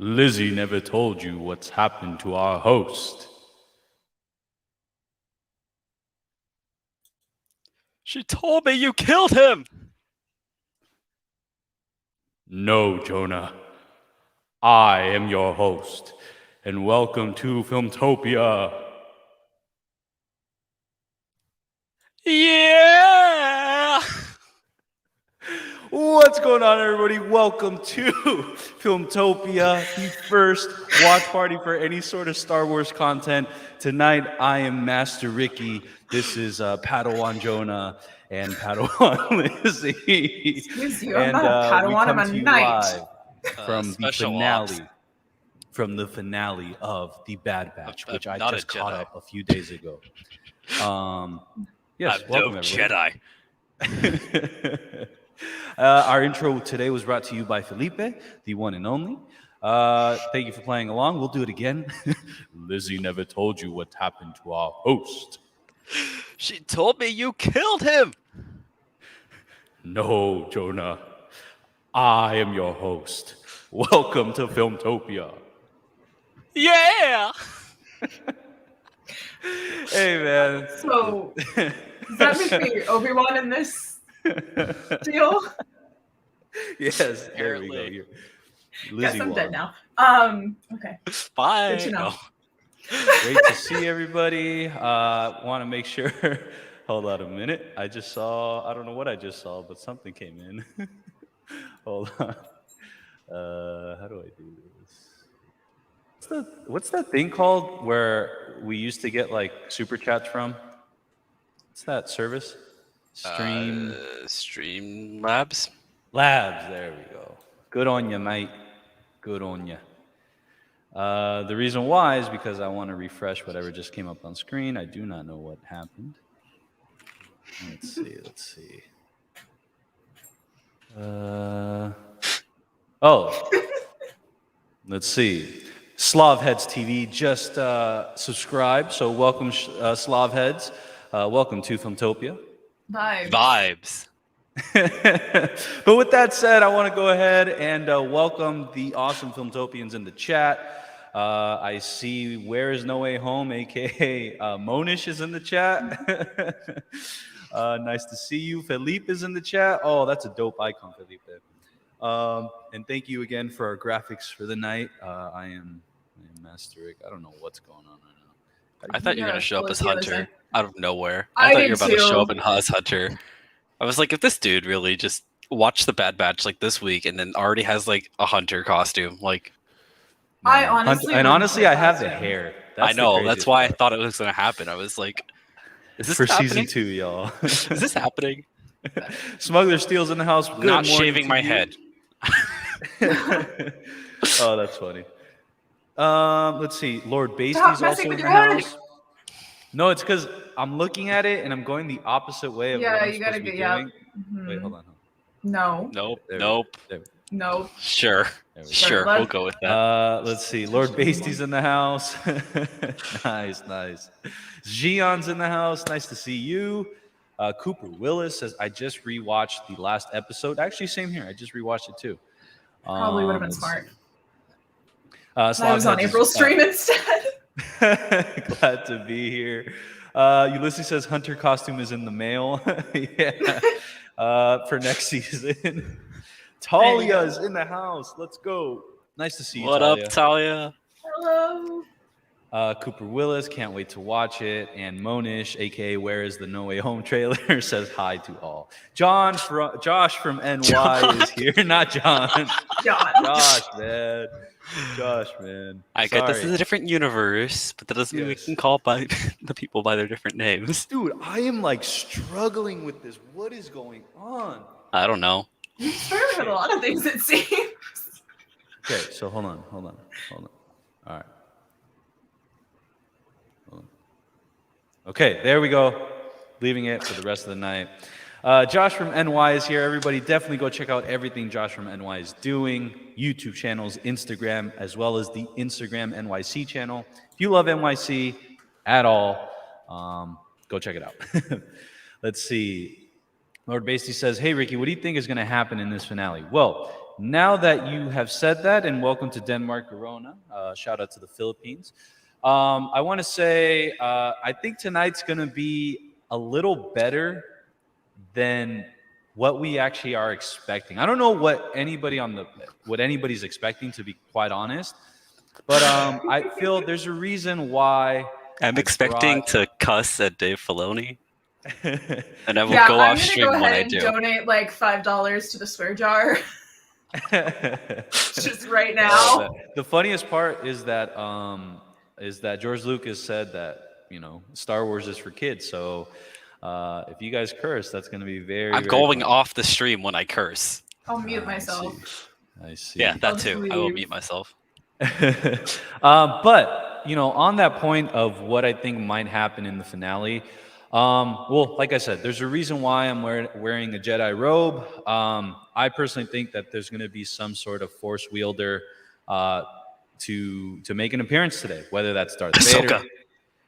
Lizzie never told you what's happened to our host. She told me you killed him! No, Jonah. I am your host, and welcome to Filmtopia. Yeah! What's going on, everybody? Welcome to Filmtopia, the first watch party for any sort of Star Wars content. Tonight, I am Master Ricky. This is Padawan Jonah and Padawan Lizzie. Excuse you, I'm not a Padawan, I'm a knight. From the finale. From the finale of The Bad Batch, which I just caught up a few days ago. Yes, welcome, no everybody. Jedi. Our intro today was brought to you by Felipe, the one and only. Thank you for playing along. We'll do it again. Lizzie never told you what happened to our host. She told me you killed him! No, Jonah. I am your host. Welcome to Filmtopia. Yeah! Hey, man. So, does that make me Obi-Wan in this deal? Yes, there we go. Apparently. Lizzie Guess I'm won. dead now. Okay. Fine. Good to know. Great to see everybody. Want to make sure. Hold on a minute. I don't know what I just saw, but something came in. Hold on. How do I do this? What's that thing called where we used to get like super chats from? What's that service? Stream Labs? Labs, there we go. Good on you, mate. Good on you. The reason why is because I want to refresh whatever just came up on screen. I do not know what happened. Let's see. Let's see. Slavheads TV just subscribed, so welcome, Slavheads. Welcome to Filmtopia. Vibes. But with that said, I want to go ahead and welcome the awesome Filmtopians in the chat. I see Where Is No Way Home, aka Monish, is in the chat. Nice to see you. Felipe is in the chat. Oh, that's a dope icon, Felipe. And thank you again for our graphics for the night. I am Master Rick. I don't know what's going on right now. I thought you were going to show up as Hunter out of nowhere. I thought did you were about too. to show up as Hunter. I was like, if this dude really just watched The Bad Batch like this week and then already has like a Hunter costume, like. I honestly I have the hair. I know. That's why I thought it was going to happen. I was like, is this for happening? season 2, y'all? Is this happening? Smuggler Steele's in the house. Good Not morning shaving to my you. head. Oh, that's funny. Let's see. Lord Basty's Stop messing also in with the your head. house. No, it's because I'm looking at it and I'm going the opposite way of what I'm supposed to be doing. Wait, hold on. No. Nope. No. Sure. Sure, We'll go with that. Let's see. Lord Basty's in the house. Nice. Xion's in the house. Nice to see you. Cooper Willis says, I just rewatched the last episode. Actually, same here. I just rewatched it too. Probably would have been smart. I was on April's stream instead. Glad to be here. Ulysses says Hunter costume is in the mail. Yeah. For next season. Talia is in the house. Let's go. Nice to see you, What Talia. up, Talia? Hello. Cooper Willis, can't wait to watch it. And Monish, aka Where Is the No Way Home trailer, says hi to all. Josh from NY is here. Not John. Josh, man. I get this is a different universe, but that doesn't mean we can call by the people by their different names. Dude, I am like struggling with this. What is going on? I don't know. You struggle with a lot of things, it seems. Okay, so hold on. All right. Okay, there we go. Leaving it for the rest of the night. Josh from NY is here. Everybody definitely go check out everything Josh from NY is doing. YouTube channels, Instagram, as well as the Instagram NYC channel. If you love NYC at all, go check it out. Let's see. Lord Basty says, hey, Ricky, what do you think is going to happen in this finale? Well, now that you have said that, and welcome to Denmark, Corona. Shout out to the Philippines. I want to say I think tonight's going to be a little better than what we actually are expecting. I don't know what anybody's expecting, to be quite honest, but I feel there's a reason why I'm expecting to cuss at Dave Filoni, and I will Yeah, go I'm off gonna stream go when I ahead and do. donate like $5 to the swear jar. Just right now. The funniest part is that George Lucas said that Star Wars is for kids. So if you guys curse, that's going to be very. I'm very going funny. off the stream when I curse. I'll mute myself. I see. Yeah, that I'll too. just I will leave. mute myself. But on that point of what I think might happen in the finale, well, like I said, there's a reason why I'm wearing a Jedi robe. I personally think that there's going to be some sort of Force wielder to make an appearance today, whether that's Darth Vader, Ahsoka.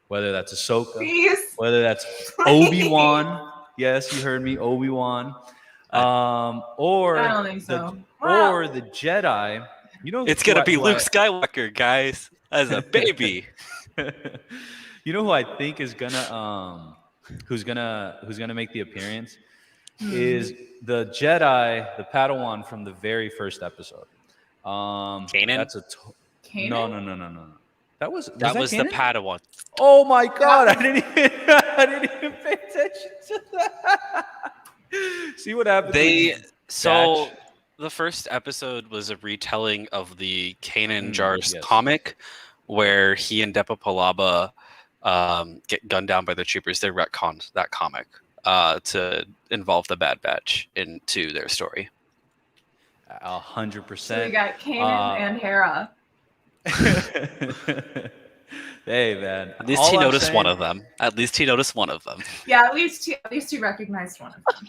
whether that's Ahsoka, Please. whether that's Obi-Wan. Yes, you heard me, Obi-Wan. Or I don't think so. or the Jedi. It's gonna be Luke Skywalker, guys, as a baby. You know who I think is gonna who's gonna make the appearance is the Jedi, the Padawan from the very first episode. Kanan? That's Kanan? No. That was the Padawan. Oh my God! I didn't even pay attention to that. See what happened? The first episode was a retelling of the Kanan Jarrus yes. comic, where he and Depa Palaba get gunned down by the troopers. They retconned that comic to involve the Bad Batch into their story. 100%. So we got Kanan and Hera. Hey man. At least he noticed one of them. Yeah, at least he recognized one of them.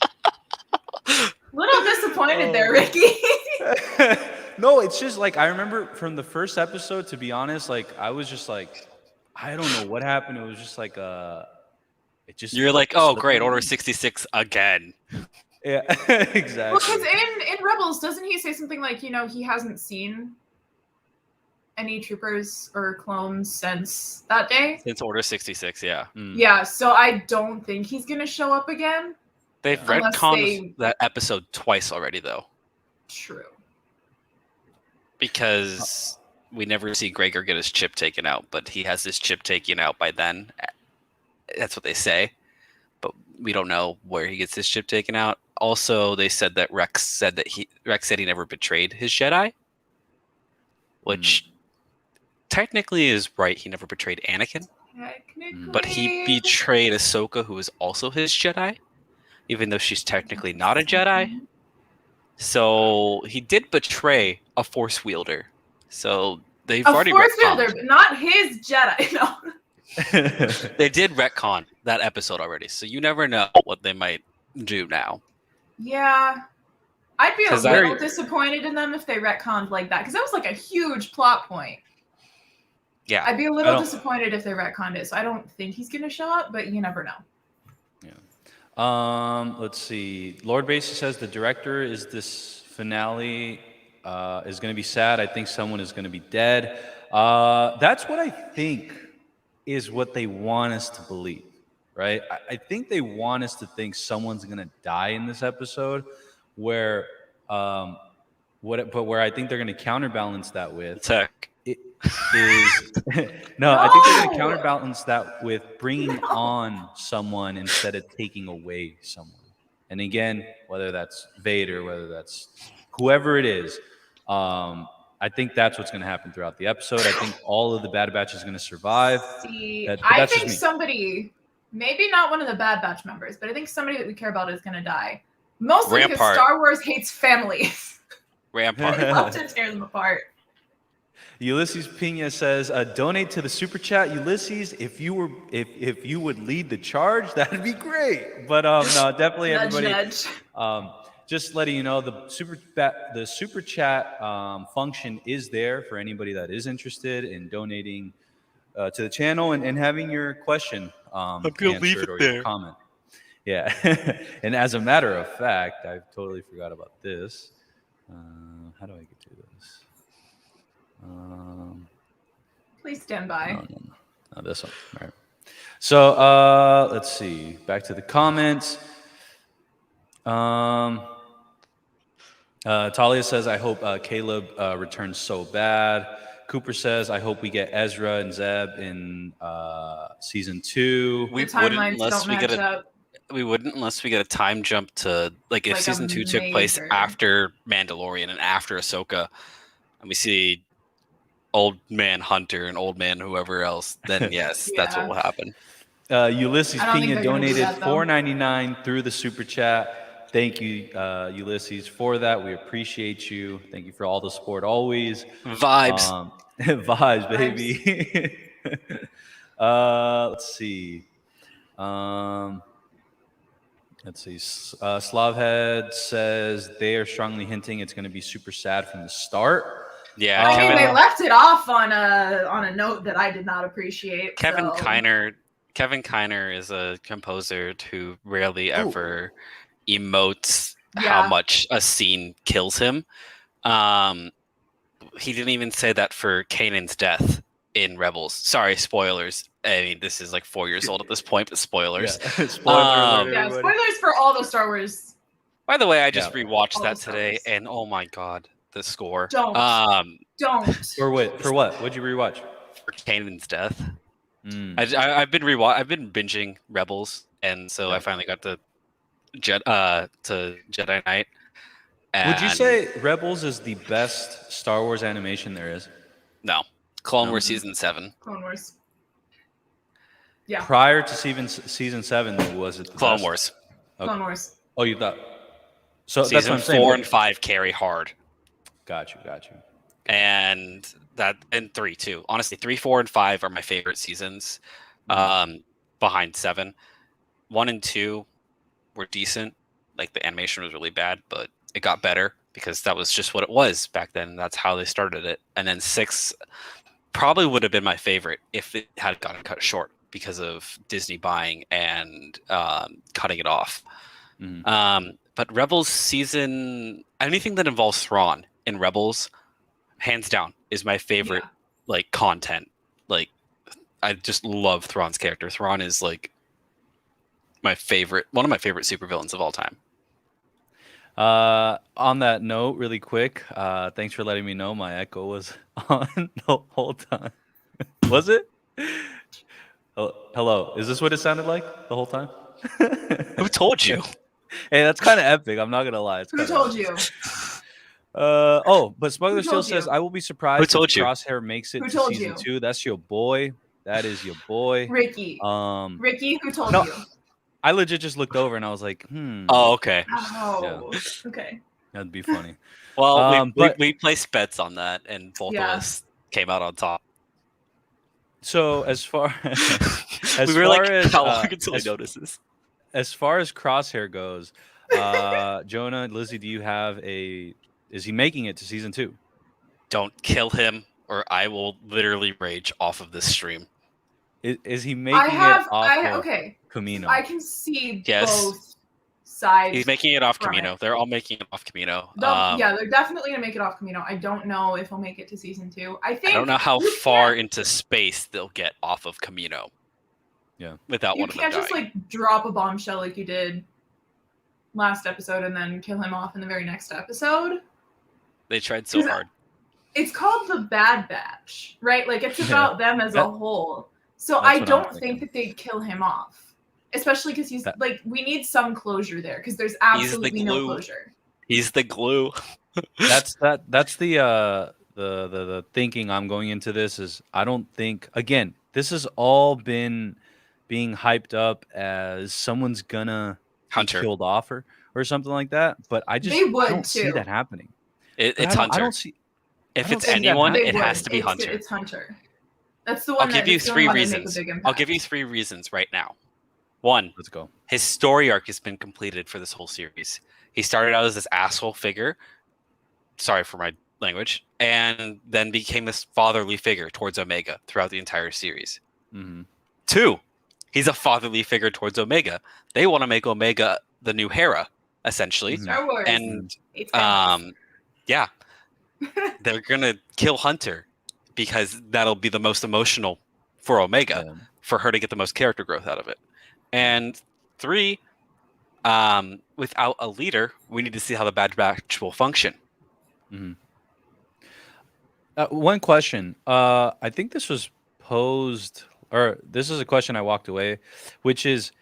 Little disappointed there, Ricky. No, it's just like I remember from the first episode, to be honest, like I was just like, I don't know what happened. It was just like You're like, oh great, Order 66 again. Yeah, exactly. Well, because in Rebels, doesn't he say something like, he hasn't seen any troopers or clones since that day? Since Order 66, yeah. Yeah, so I don't think he's gonna show up again. They've retconned that episode twice already, though. True. Because we never see Gregor get his chip taken out, but he has his chip taken out by then. That's what they say. But we don't know where he gets his chip taken out. Also, they said that Rex said he never betrayed his Jedi. Which technically is right. He never betrayed Anakin. But he betrayed Ahsoka, who is also his Jedi. Even though she's technically not a Jedi. So he did betray a Force wielder. So they've already Force retconned. wielder, but not his Jedi. No. They did retcon that episode already. So you never know what they might do now. Yeah. I'd be a little disappointed in them if they retconned like that. Because that was like a huge plot point. Yeah. I'd be a little disappointed if they retconned it. So I don't think he's going to show up, but you never know. Let's see. Lord Basie says the director is this finale is going to be sad. I think someone is going to be dead. That's what I think is what they want us to believe, right? I think they want us to think someone's going to die in this episode, where I think they're going to counterbalance that with Tech. I think they're going to counterbalance that with bringing on someone instead of taking away someone. And again, whether that's Vader, whether that's whoever it is, I think that's what's going to happen throughout the episode. I think all of the Bad Batch is going to survive. See, I think somebody, maybe not one of the Bad Batch members, but I think somebody that we care about is going to die. Mostly because Star Wars hates families. Rampart. We love to tear them apart. Ulysses Pena says, donate to the super chat. Ulysses, if you would lead the charge, that'd be great. But no, definitely everybody. Just letting you know, the super chat function is there for anybody that is interested in donating to the channel and having your question answered or your comment. Yeah. And as a matter of fact, I totally forgot about this. How do I get to this? Please stand by. No, this one. All right. So let's see. Back to the comments. Talia says, "I hope Caleb returns so bad." Cooper says, "I hope we get Ezra and Zeb in season 2." We wouldn't unless we get a. We wouldn't unless we get a time jump to like if season 2 took place after Mandalorian and after Ahsoka, and we see Old Man Hunter and Old Man whoever else. Then yes, that's what will happen. Ulysses Pena donated $4.99 through the super chat. Thank you, Ulysses, for that. We appreciate you. Thank you for all the support always. Vibes. Vibes, baby. Let's see. Slavhead says they are strongly hinting it's going to be super sad from the start. Yeah, I mean, they left it off on a note that I did not appreciate. Kevin Kiner is a composer who rarely ever emotes how much a scene kills him. He didn't even say that for Kanan's death in Rebels. Sorry, spoilers. I mean, this is like 4 years old at this point, but spoilers. Yeah. Spoilers for all the Star Wars. By the way, I just rewatched that today, and oh my god, the score. Don't. For what? What'd you rewatch? For Kanan's death. I've been binging Rebels, and so I finally got to Jedi Knight. Would you say Rebels is the best Star Wars animation there is? No. Clone Wars season 7. Clone Wars. Yeah. Prior to season 7, was it Clone Wars? Okay. Clone Wars. Oh, you thought? So season that's what I'm saying. 4 and 5 carry hard. Got you. And 3 too. Honestly, 3, 4, and 5 are my favorite seasons. Behind 7, 1 and 2 were decent. Like the animation was really bad, but it got better because that was just what it was back then. That's how they started it. And then 6 probably would have been my favorite if it had gotten cut short because of Disney buying and cutting it off. But Rebels season, anything that involves Thrawn in Rebels, hands down, is my favorite like content. Like I just love Thrawn's character. Thrawn is like one of my favorite supervillains of all time. On that note, really quick, thanks for letting me know my echo was on the whole time. Was it? Hello. Is this what it sounded like the whole time? Who told you? Hey, that's kind of epic. I'm not gonna lie. Who told you? But Smuggler still says, "I will be surprised if Crosshair makes it to season 2." That's your boy. That is your boy, Ricky. Ricky, who told you? I legit just looked over and I was like, Oh, okay. Oh, okay. That'd be funny. Well, we placed bets on that, and both of us came out on top. So as far as we were like, how long until I notice this? As far as Crosshair goes, Jonah, Lizzie, do you have is he making it to season 2? Don't kill him, or I will literally rage off of this stream. Is he making it off of Camino? I can see both sides. He's making it off Camino. They're all making it off Camino. They're definitely gonna make it off Camino. I don't know if he'll make it to season 2. I don't know how far into space they'll get off of Camino. Yeah, without one of them dying. You can't just like drop a bombshell like you did last episode and then kill him off in the very next episode. They tried so hard. It's called the Bad Batch, right? Like it's about them as a whole. So I don't think that they'd kill him off, especially because he's like, we need some closure there because there's absolutely no closure. He's the glue. That's the thinking I'm going into this is I don't think, again, this has all been being hyped up as someone's gonna be killed off or something like that, but I just don't see that happening. It's Hunter. I don't see. If it's anyone, it has to be Hunter. It's Hunter. That's the one. I'll give you 3 reasons. I'll give you 3 reasons right now. 1, let's go. His story arc has been completed for this whole series. He started out as this asshole figure. Sorry for my language, and then became this fatherly figure towards Omega throughout the entire series. 2, he's a fatherly figure towards Omega. They want to make Omega the new Hera, essentially. Star Wars. And Yeah, they're gonna kill Hunter because that'll be the most emotional for Omega, for her to get the most character growth out of it. And 3, without a leader, we need to see how the Bad Batch will function. One question. I think this was posed, or this is a question I walked away, which is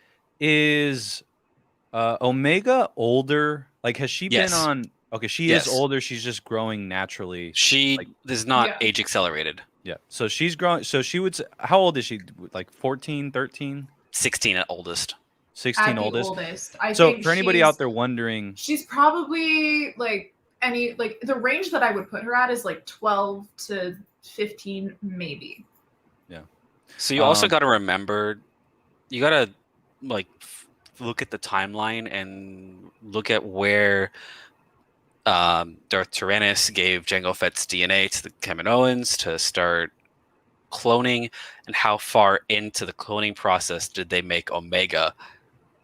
Omega older? Like, has she been Yes. on? Okay, she is older. She's just growing naturally. She like, is not Yeah. age accelerated. Yeah. So she's growing. So she would. How old is she? Like 14, 13? 16 at oldest. 16 At the oldest. oldest. I So think for anybody she's- out there wondering, she's probably like the range that I would put her at is like 12 to 15, maybe. yeah. So you also got to remember, you got to like look at the timeline and look at where Darth Tyrannus gave Jango Fett's DNA to the Kaminoans to start cloning, and how far into the cloning process did they make Omega?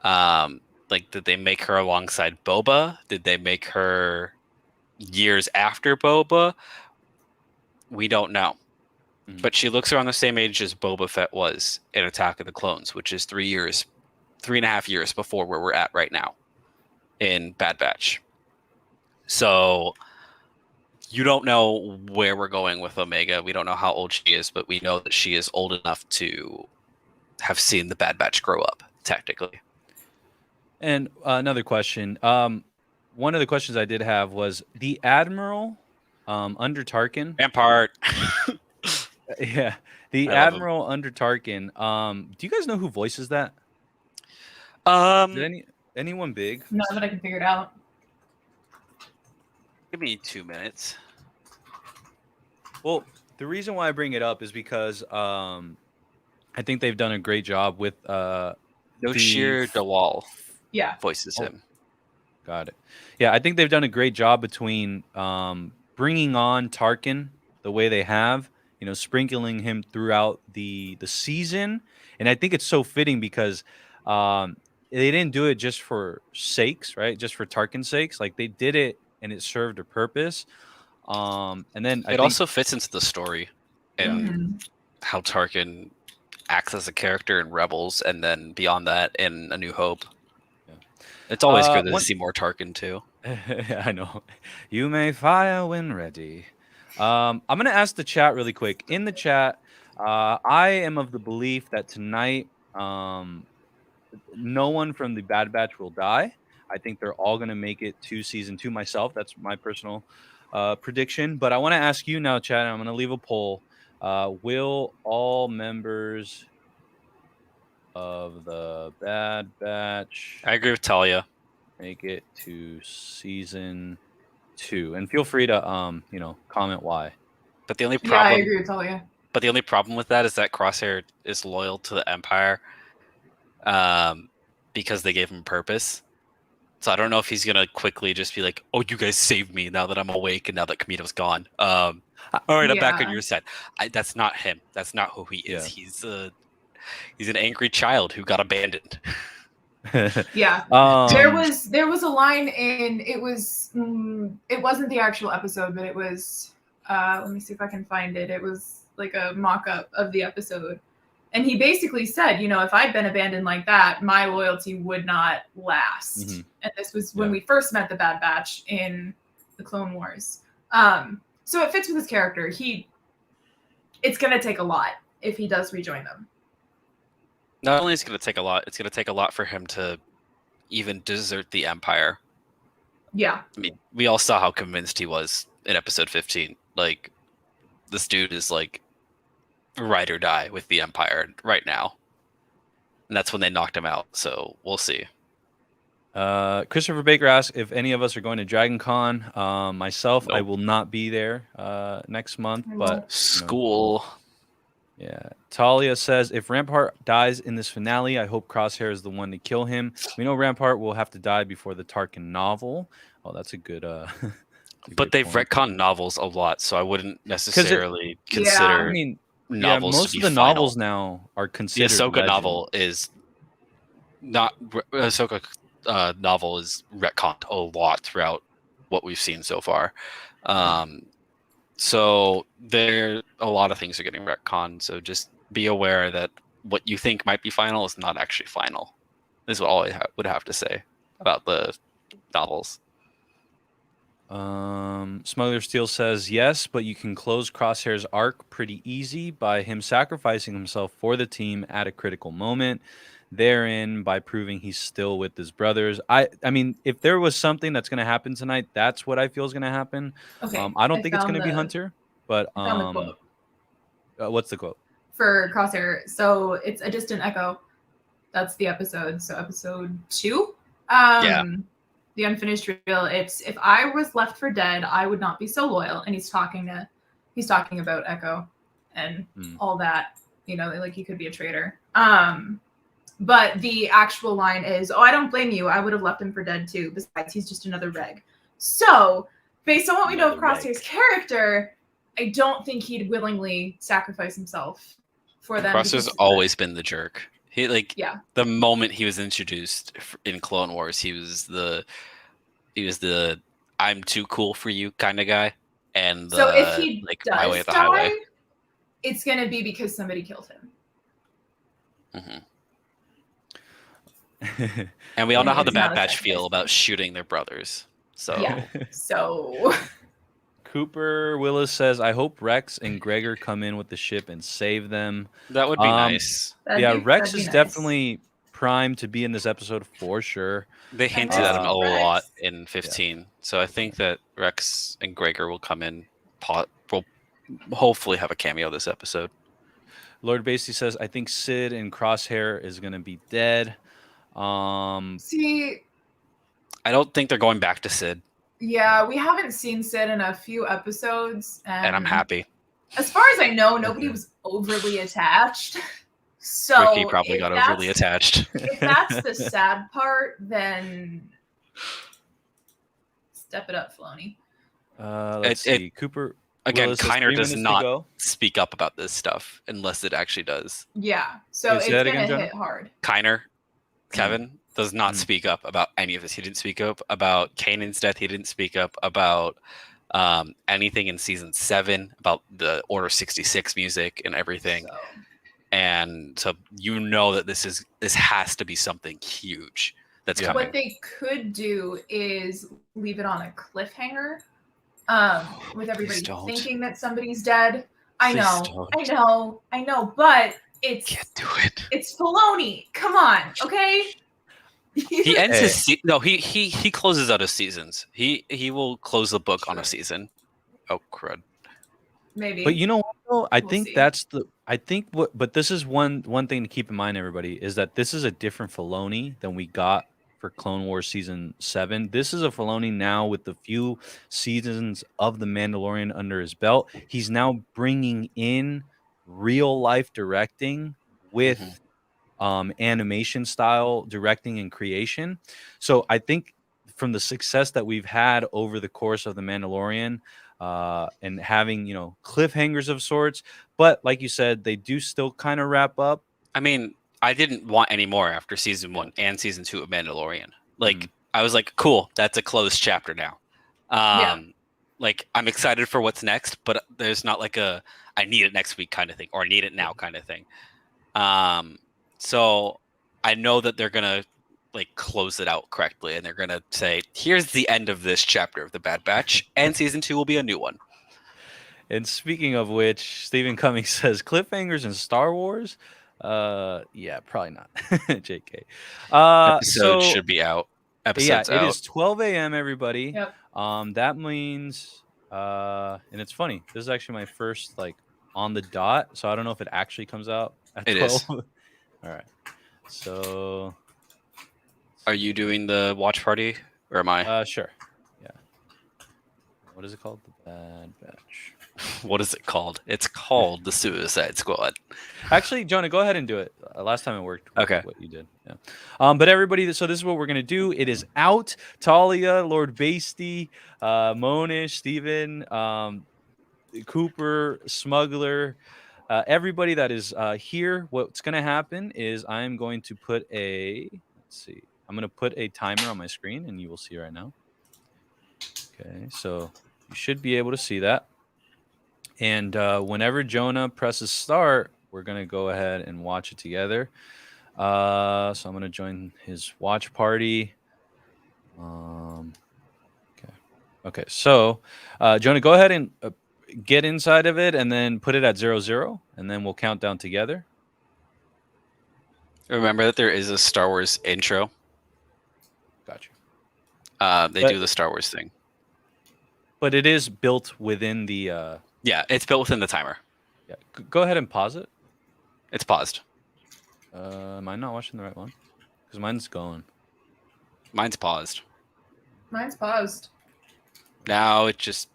Like, did they make her alongside Boba? Did they make her years after Boba? We don't know. But she looks around the same age as Boba Fett was in Attack of the Clones, which is 3.5 years before where we're at right now in Bad Batch. So you don't know where we're going with Omega. We don't know how old she is, but we know that she is old enough to have seen the Bad Batch grow up, technically. And another question. One of the questions I did have was the Admiral under Tarkin. Rampart. Yeah, the Admiral under Tarkin. Do you guys know who voices that? Did anyone big? Not that I can figure it out. Give me 2 minutes. Well, the reason why I bring it up is because I think they've done a great job with Noshir Dawal. Yeah, voices him. Got it. Yeah, I think they've done a great job between bringing on Tarkin the way they have, you know, sprinkling him throughout the season, and I think it's so fitting because they didn't do it just for sakes, right? Just for Tarkin's sakes. Like, they did it and it served a purpose. And then it also fits into the story and how Tarkin acts as a character in Rebels, and then beyond that in A New Hope. Yeah. It's always good to see more Tarkin too. I know. You may fire when ready. I'm gonna ask the chat really quick. In the chat, I am of the belief that tonight, no one from the Bad Batch will die. I think they're all gonna make it to season 2. Myself, that's my personal prediction. But I want to ask you now, chat. And I'm gonna leave a poll. Will all members of the Bad Batch, I agree with Talia, make it to season 2? And feel free to you know, comment why. But the only problem, I agree with Talia. But the only problem with that is that Crosshair is loyal to the Empire, because they gave him purpose. So I don't know if he's gonna quickly just be like, "Oh, you guys saved me now that I'm awake and now that Kamino's gone. All right, I'm back on your side." That's not him. That's not who he is. Yeah. He's an angry child who got abandoned. Yeah. There was a line in it wasn't the actual episode, but it was let me see if I can find it. It was like a mock-up of the episode. And he basically said, you know, if I'd been abandoned like that, my loyalty would not last. Mm-hmm. And this was when we first met the Bad Batch in the Clone Wars. So it fits with his character. It's going to take a lot if he does rejoin them. Not only is it going to take a lot, it's going to take a lot for him to even desert the Empire. Yeah. I mean, we all saw how convinced he was in episode 15. Like, this dude is like ride or die with the Empire right now. And that's when they knocked him out. So we'll see. Christopher Baker asks if any of us are going to Dragon Con. Myself, nope. I will not be there next month. But school. Yeah. Talia says, if Rampart dies in this finale, I hope Crosshair is the one to kill him. We know Rampart will have to die before the Tarkin novel. Oh, that's a good but they've retconned novels a lot, so I wouldn't necessarily consider novels most to be of the final. Novels now are considered the Ahsoka legend. novel is not Ahsoka novel is retconned a lot throughout what we've seen so far. So there, a lot of things are getting retconned. So just be aware that what you think might be final is not actually final. Is what all I would have to say about the novels. Smuggler Steel says yes, but you can close Crosshair's arc pretty easy by him sacrificing himself for the team at a critical moment. Therein, by proving he's still with his brothers. I mean, if there was something that's going to happen tonight, that's what I feel is going to happen. Okay. I don't think it's going to be Hunter, but I found the quote. What's the quote? For Crosshair. So it's A Distant Echo. That's the episode. So episode 2. Yeah. The unfinished reel. It's if I was left for dead, I would not be so loyal. And he's talking about Echo and all that. You know, like he could be a traitor. But the actual line is, "Oh, I don't blame you. I would have left him for dead too. Besides, he's just another reg." So, based on what we know of Crosshair's character, I don't think he'd willingly sacrifice himself for them. Crosshair's always been the jerk. He the moment he was introduced in Clone Wars, he was the I'm too cool for you kind of guy. And so if he does my way at the die, highway, it's gonna be because somebody killed him. Mm-hmm. And we all know how the Bad Batch feel about shooting their brothers. So yeah. So Cooper Willis says, "I hope Rex and Gregor come in with the ship and save them." That would be nice. Rex is definitely primed to be in this episode for sure. They hinted at him a lot in 15, so I think that Rex and Gregor will come in. Will hopefully have a cameo this episode. Lord Basty says, "I think Sid and Crosshair is going to be dead." See, I don't think they're going back to Sid. Yeah, we haven't seen Sid in a few episodes, and I'm happy. As far as I know, nobody was overly attached. So Ricky probably got overly attached. If that's the sad part, then step it up, Filoni. Let's see. Cooper again. Willis Kiner does not speak up about this stuff unless it actually does. Yeah, so it's gonna hit hard. Kiner, Kevin does not speak up about any of this. He didn't speak up about Kanan's death. He didn't speak up about anything in season 7 about the Order 66 music and everything. And so you know that this has to be something huge that's coming. What they could do is leave it on a cliffhanger, with everybody thinking that somebody's dead. I know, but can't do it. It's Filoni. Come on, okay? He ends his he closes out his seasons. He will close the book on a season. Oh crud. Maybe. But you know what though? But this is one thing to keep in mind, everybody, is that this is a different Filoni than we got for Clone Wars season 7. This is a Filoni now with the few seasons of The Mandalorian under his belt. He's now bringing in real life directing with animation style directing and creation. So I think from the success that we've had over the course of The Mandalorian, and having, cliffhangers of sorts, but like you said, they do still kind of wrap up. I mean, I didn't want any more after season 1 and season 2 of Mandalorian. I was like, cool, that's a closed chapter now. Like, I'm excited for what's next, but there's not like a I need it next week kind of thing, or I need it now kind of thing. So I know that they're gonna close it out correctly, and they're gonna say, here's the end of this chapter of the Bad Batch, and season 2 will be a new one. And speaking of which, Stephen Cummings says cliffhangers in Star Wars. Yeah, probably not. JK. Episode should be out. Episode's out. It is 12 a.m. everybody. Yep. That means and it's funny, this is actually my first on the dot, so I don't know if it actually comes out at 12. Is. All right. So are you doing the watch party or am I? Sure. Yeah. What is it called? The Bad Batch. What is it called? It's called the Suicide Squad. Actually, Jonah, go ahead and do it. Last time it worked. Okay. What you did. Yeah. But everybody, so this is what we're gonna do. It is out. Talia, Lord Basty, Monish, Steven, Cooper, Smuggler, everybody that is here. What's gonna happen is I'm going to put I'm gonna put a timer on my screen, and you will see right now. Okay, so You should be able to see that. And whenever Jonah presses start, we're going to go ahead and watch it together. So I'm going to join his watch party. Okay. So Jonah, go ahead and get inside of it and then put it at 00, and then we'll count down together. Remember that there is a Star Wars intro. Gotcha. They do the Star Wars thing. But it is built within the... Yeah, it's built within the timer. Yeah. Go ahead and pause it. It's paused. Am I not watching the right one? Because mine's gone. Mine's paused. Mine's paused. Now it just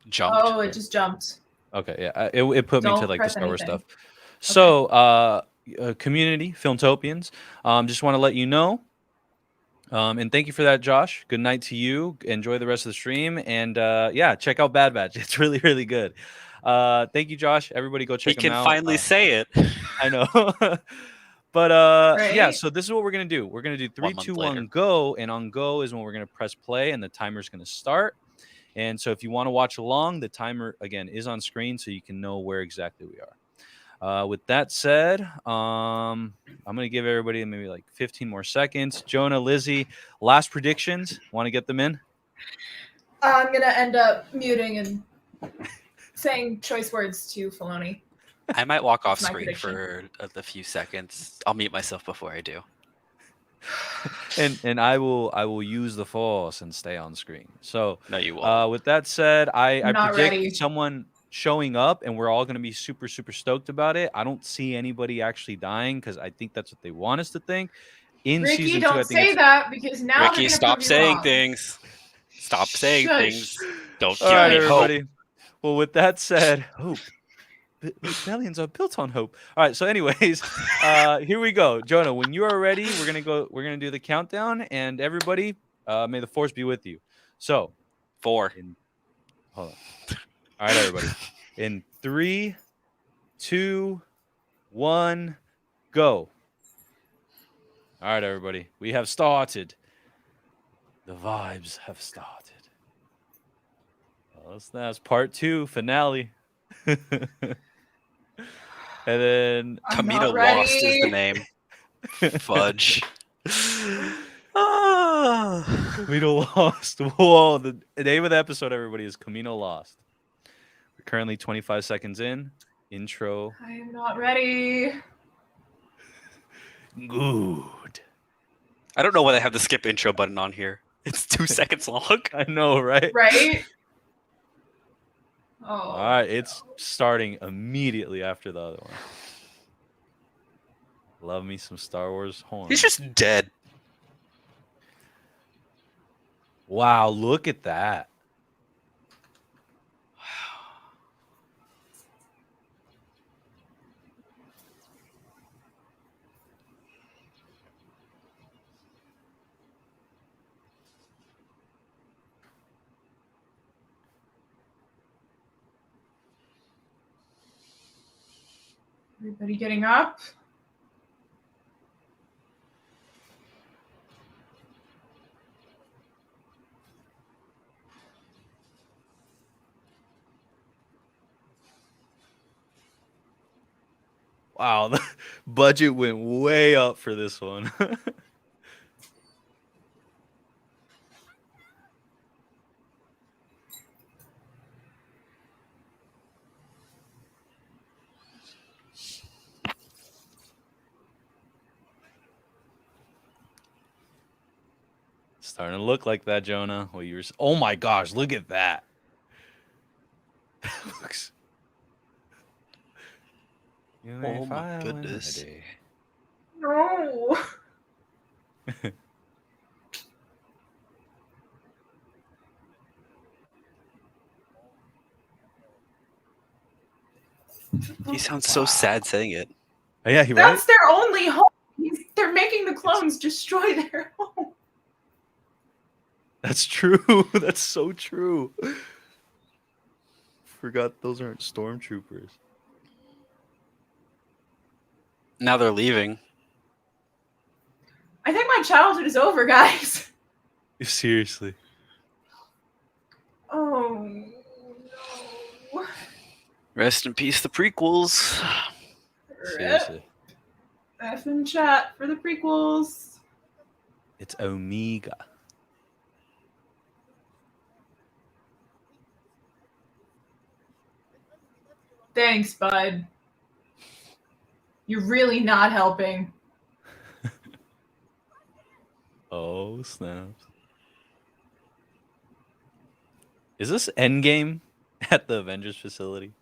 jumped. Oh, it just jumped. Okay, yeah. It put me to like the Star Wars stuff. Okay. So, community, Filmtopians, just want to let you know. And thank you for that, Josh. Good night to you. Enjoy the rest of the stream. And yeah, check out Bad Batch. It's really, really good. Thank you, Josh. Everybody go check him out. He can finally say it. I know. But right? yeah, so this is what we're going to do. We're going to do 3, 2, 1, go. And on go is when we're going to press play and the timer's going to start. And so if you want to watch along, the timer, again, is on screen so you can know where exactly we are. With that said, I'm going to give everybody maybe like 15 more seconds. Jonah, Lizzie, last predictions. Want to get them in? I'm going to end up muting and saying choice words to Filoni. I might walk off screen for a few seconds. I'll mute myself before I do. And I will use the Force and stay on screen. So no, you won't. With that said, I predict ready. someone showing up, and we're all going to be super, super stoked about it. I don't see anybody actually dying because I think that's what they want us to think. In Ricky, season 2, don't I think say that because now Ricky, stop saying things. Stop saying things. Don't give me everybody. hope. Well, with that said, hope. Rebellions are built on hope. All right. So, anyways, here we go. Jonah, when you are ready, we're gonna do the countdown, and everybody, may the Force be with you. So, 4. Hold on. All right, everybody. In 3, 2, 1, go. All right, everybody. We have started. The vibes have started. Well, that's part 2 finale. And then Camino Lost is the name. Fudge. Camino Lost. Whoa, the name of the episode, everybody, is Camino Lost. We're currently 25 seconds in. Intro. I am not ready. Good. I don't know why they have the skip intro button on here. It's 2 seconds long. I know, right? Right? Oh. All right, it's starting immediately after the other one. Love me some Star Wars horn. He's just dead. Wow, look at that. Everybody getting up? Wow, the budget went way up for this one. Starting to look like that, Jonah. Well, you were. Oh my gosh, look at that. That looks. Oh my goodness. No. He sounds so sad saying it. Oh, yeah, That's their only home. They're making the clones destroy their home. That's true. That's so true. Forgot those aren't stormtroopers. Now they're leaving. I think my childhood is over, guys. Seriously. Oh. Rest in peace, the prequels. Seriously. F in chat for the prequels. It's Omega. Thanks, bud. You're really not helping. Oh, snaps. Is this Endgame at the Avengers facility?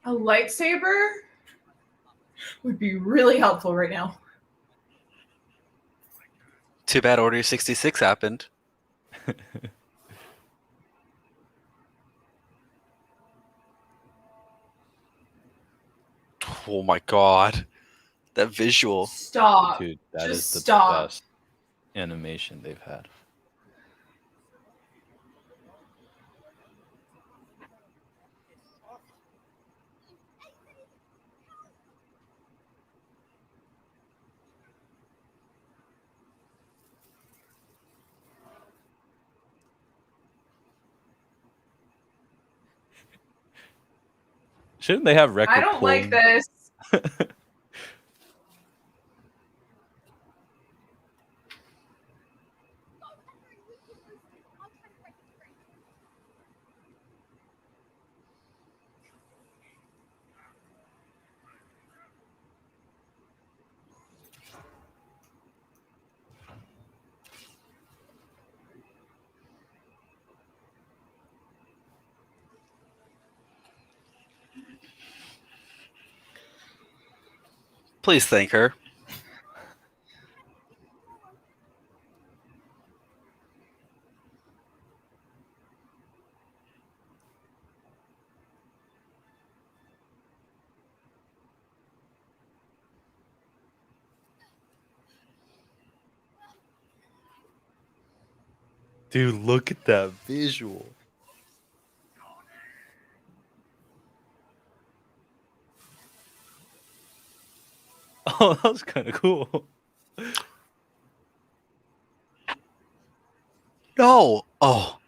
A lightsaber would be really helpful right now. Too bad Order 66 happened. Oh my god. That visual. Stop. Dude, that Just is the stop. best animation they've had. Shouldn't they have record I don't like this. Please thank her. Dude, look at that visual. Oh, that was kind of cool. No. Oh.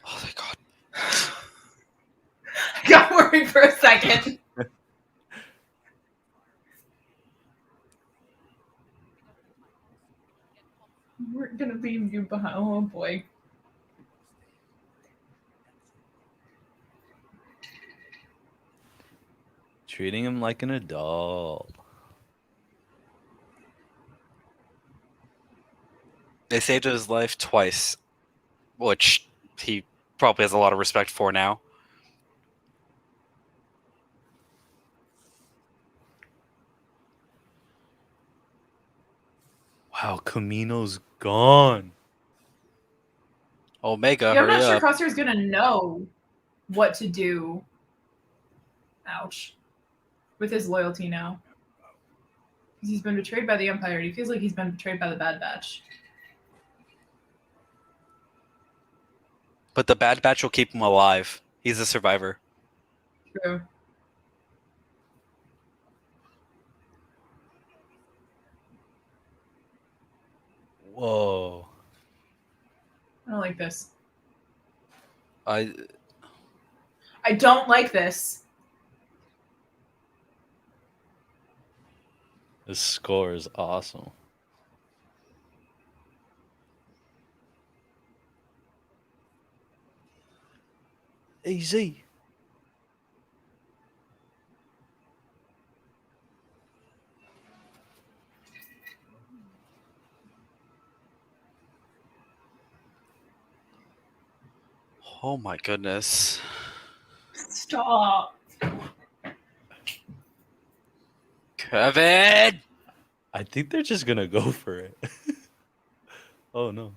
Oh my god. I got worried for a second. We're gonna leave you behind. Oh boy. Treating him like an adult. They saved his life twice, which he probably has a lot of respect for now. Wow, Camino's gone. Omega, Yeah, I'm hurry not sure up. Crosshair's gonna know what to do. Ouch. With his loyalty now. Because he's been betrayed by the Empire. He feels like he's been betrayed by the Bad Batch. But the Bad Batch will keep him alive. He's a survivor. True. Whoa. I don't like this. I don't like this. This score is awesome. Easy. Oh my goodness. Stop. Kevin! I think they're just gonna go for it. Oh no.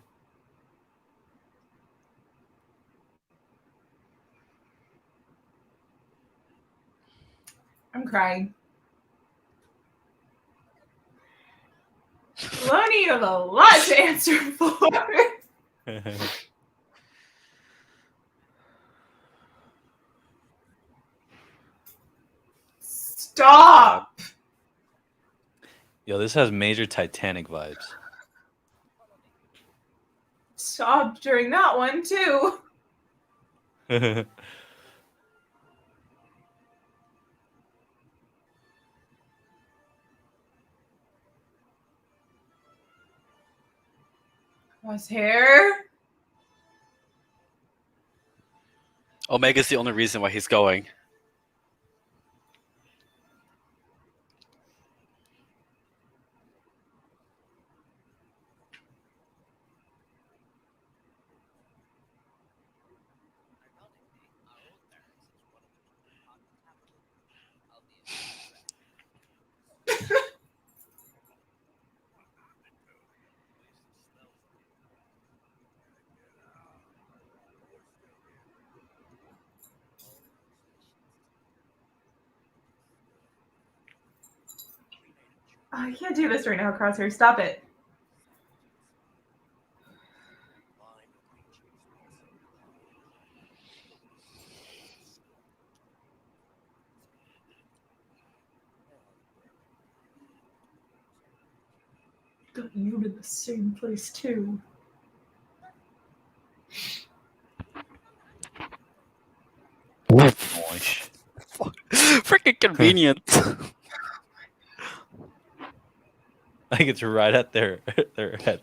I'm crying. Lonnie, you have a lot to answer for. Stop! Yo, this has major Titanic vibes. Stop during that one, too. Crosshair? Omega's the only reason why he's going. I can't do this right now, Crosshair. Stop it. Got you in the same place, too. Freaking convenient. Like it's right at their head.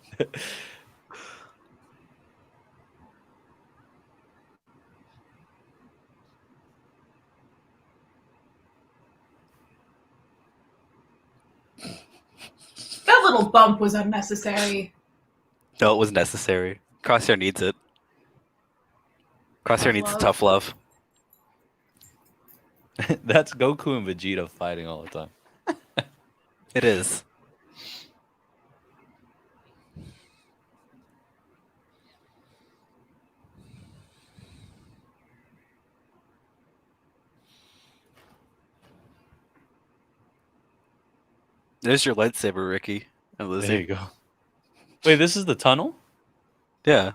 That little bump was unnecessary. No, it was necessary. Crosshair needs it. Crosshair needs tough love. That's Goku and Vegeta fighting all the time. It is. There's your lightsaber, Ricky. And Lizzie. There you go. Wait, this is the tunnel? Yeah.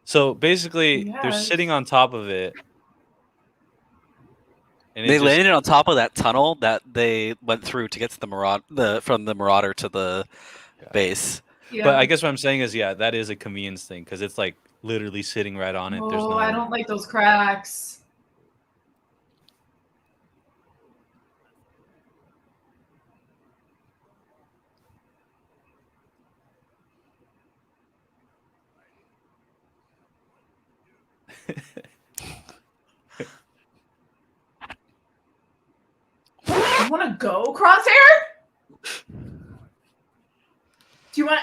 So basically, they're Yes. sitting on top of it. And They landed on top of that tunnel that they went through to get to the from the Marauder to the base. Yeah. But I guess what I'm saying is, yeah, that is a convenience thing because it's like literally sitting right on it. Oh, There's no. I don't like those cracks. You want to go, Crosshair? Do you want?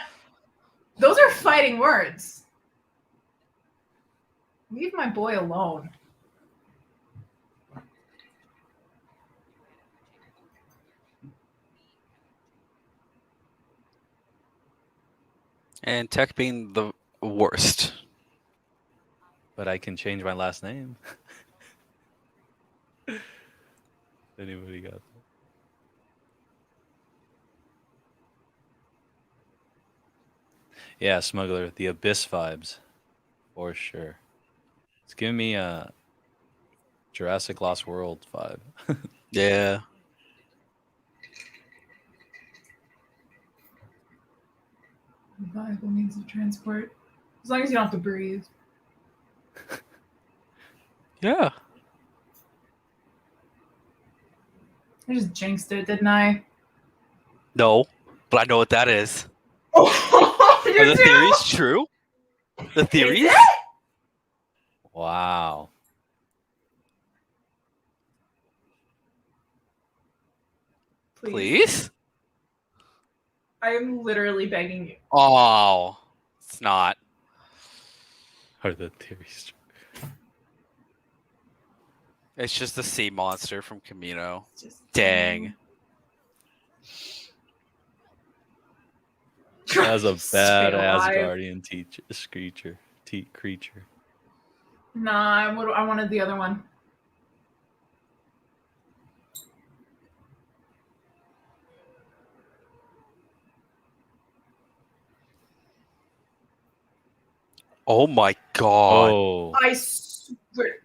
Those are fighting words. Leave my boy alone. And Tech being the worst. But I can change my last name. Anybody got that? Yeah, Smuggler, the Abyss vibes, for sure. It's giving me a Jurassic Lost World vibe. Yeah. Viable means of transport. As long as you don't have to breathe. Yeah. I just jinxed it, didn't I? No, but I know what that is. Oh, Are the theories true? The theories? Is it? Wow. Please? I am literally begging you. Oh, it's not. Are the theories true? It's just a sea monster from Camino. Just Dang. That's a bad alive. Asgardian creature. Nah, I wanted the other one. Oh my god. Oh. I swear.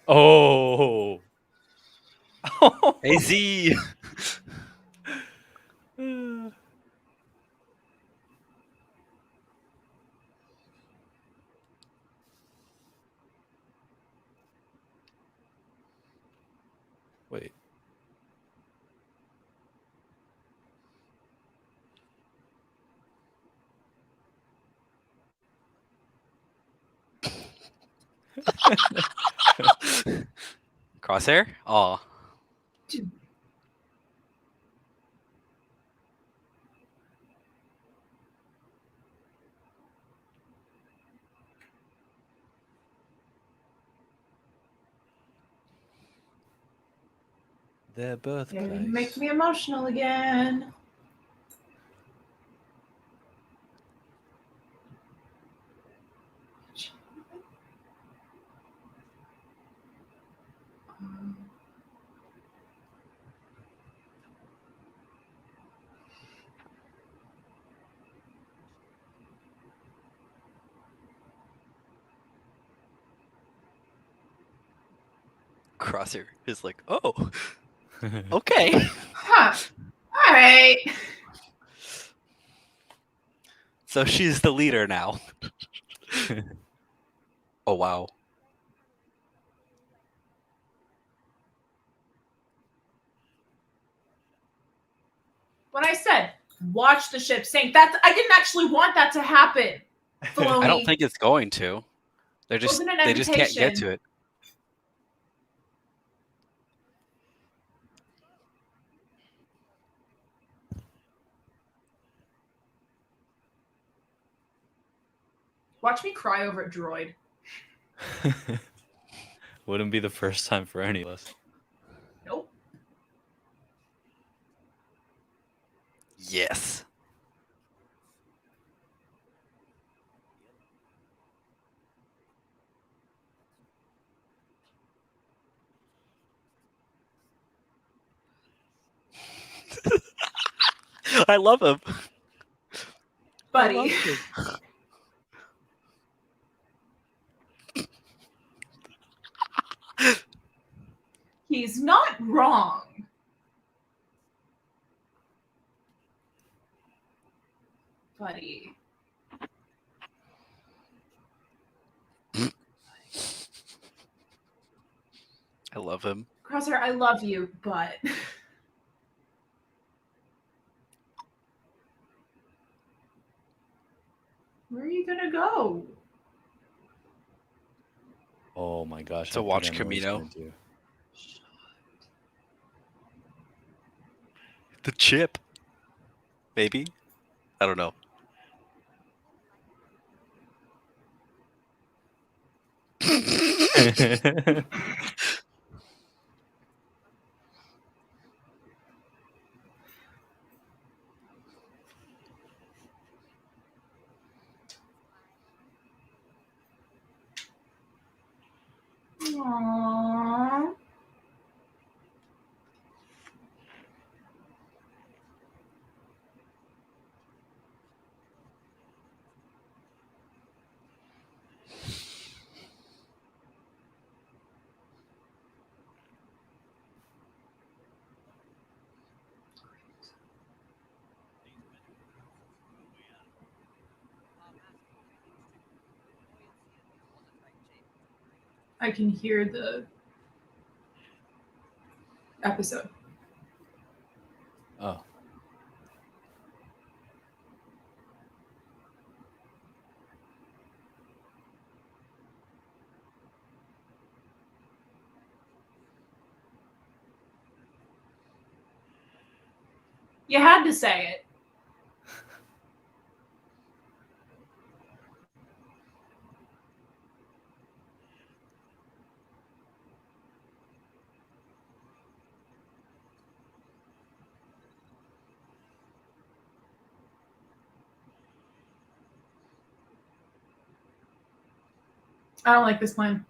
Oh. AZ. Wait. Crosshair? Oh. Their birthplace. You make me emotional again. Crosshair is like, oh, okay. Huh. All right. So she's the leader now. Oh, wow. When I said watch the ship sink, I didn't actually want that to happen. Filoni. I don't think it's going to. They just can't get to it. Watch me cry over a droid. Wouldn't be the first time for any of us. Nope. Yes. I love him. Buddy. I love him. He's not wrong. Buddy. I love him. Crosshair, I love you, but where are you gonna go? Oh my gosh. To watch Camino. The chip. Maybe? I don't know. Aww. I can hear the episode. Oh. You had to say it. I don't like this plan.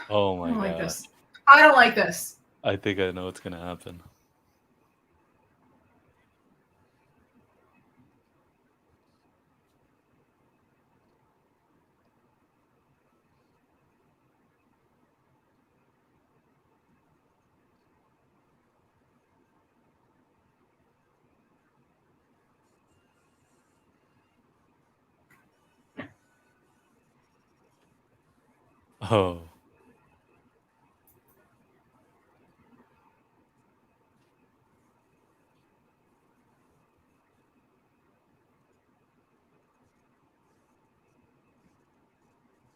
Oh my I don't god. like this. I don't like this. I think I know what's gonna happen. Oh.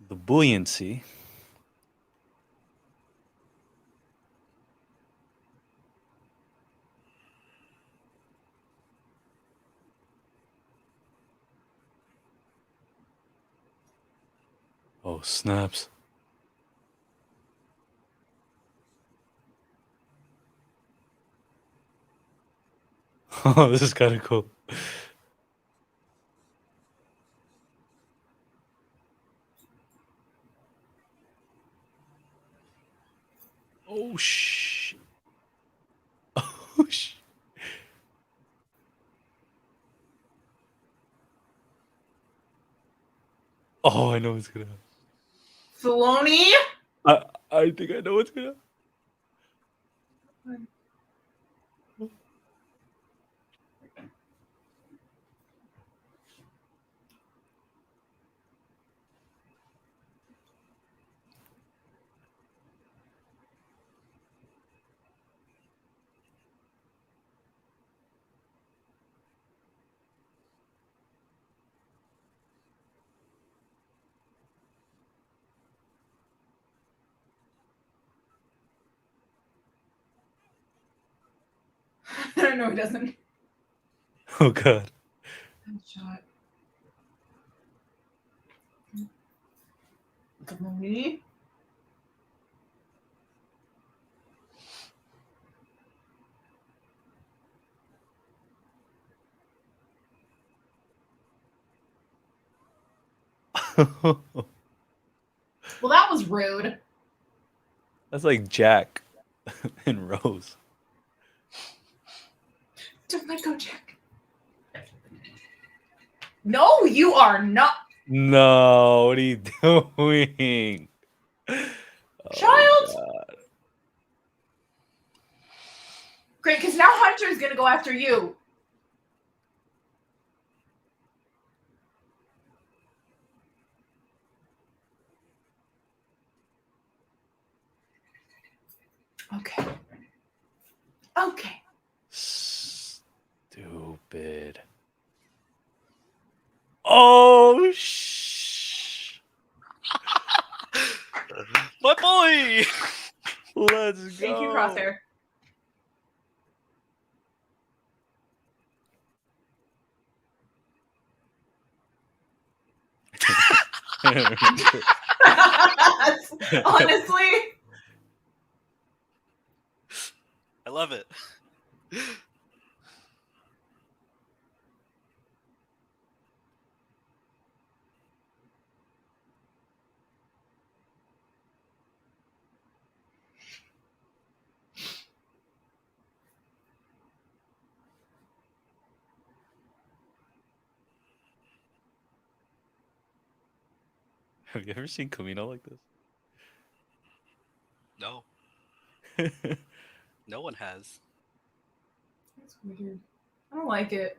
The buoyancy. Oh, snaps. Oh, this is kind of cool. Oh, shh. Oh, shh. Oh, I know what's gonna happen. Filoni? I think I know what's gonna happen. No, he doesn't. Oh god. Shot. Filoni? Well, that was rude. That's like Jack and Rose. Don't let go, Jack. No, you are not. No, what are you doing? Child! Oh, Great, because now Hunter is going to go after you. Okay. Okay. Stupid. Oh, shh. My boy! Let's go. Thank you, Crosshair. Honestly. I love it. Have you ever seen Camino like this? No. No one has. That's weird. I don't like it.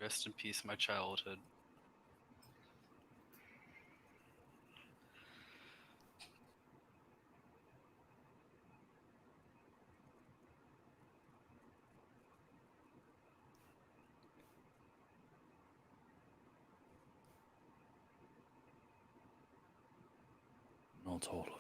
Rest in peace, my childhood. No total of it.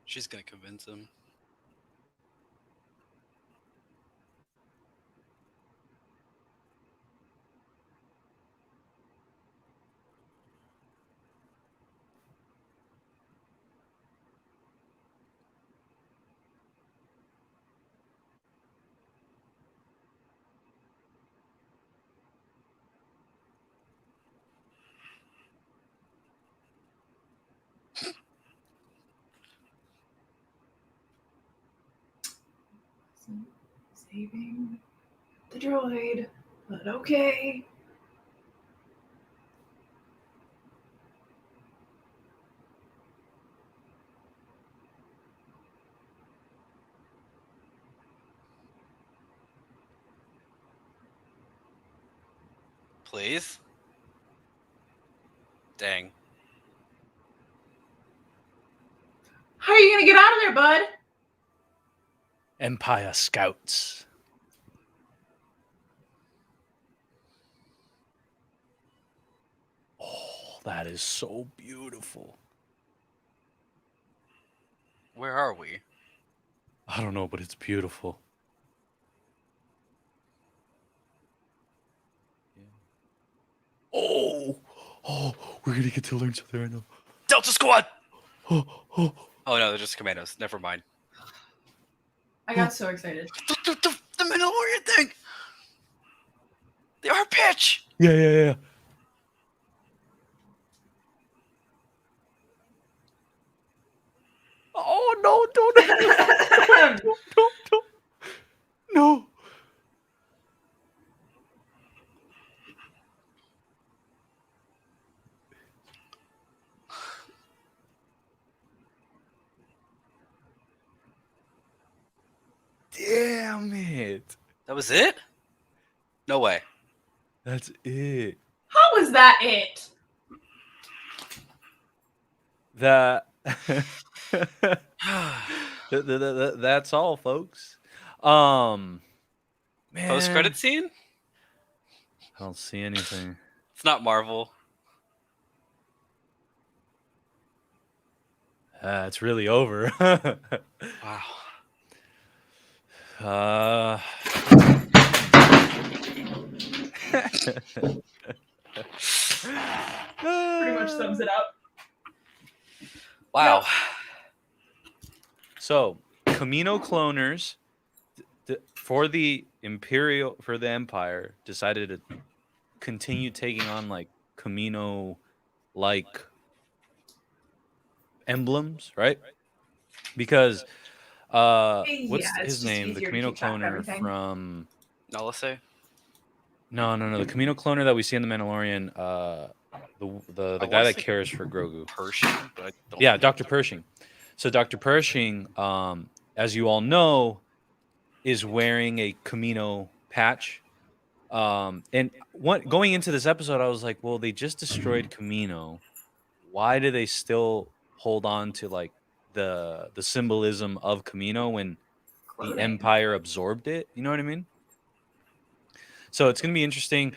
She's gonna convince him. Saving the droid, but okay. Please? Dang. How are you gonna get out of there, bud? Empire scouts. Oh, that is so beautiful. Where are we? I don't know, but it's beautiful. Oh, we're gonna get to learn something right now. Delta Squad! Oh, Oh no, they're just commandos. Never mind. I got so excited. The Mandalorian thing! The art pitch! yeah. Oh no! Don't! No! Damn it! That was it? No way. That's it. How was that it? That. That's all, folks. Man, Post-credit scene? I don't see anything. It's not Marvel. It's really over. Wow. Pretty much sums it up. Wow. Yep. So, Camino cloners for the Empire decided to continue taking on like Camino like emblems, right? Because what's his name? The Camino cloner from Nalase? No. The Camino cloner that we see in the Mandalorian, the guy that cares for Grogu. Pershing? But I don't Yeah, Dr. Pershing. So Dr. Pershing, as you all know, is wearing a Camino patch. And going into this episode, I was like, well, they just destroyed Camino. Why do they still hold on to like the symbolism of Camino when the Empire absorbed it? You know what I mean? So it's gonna be interesting.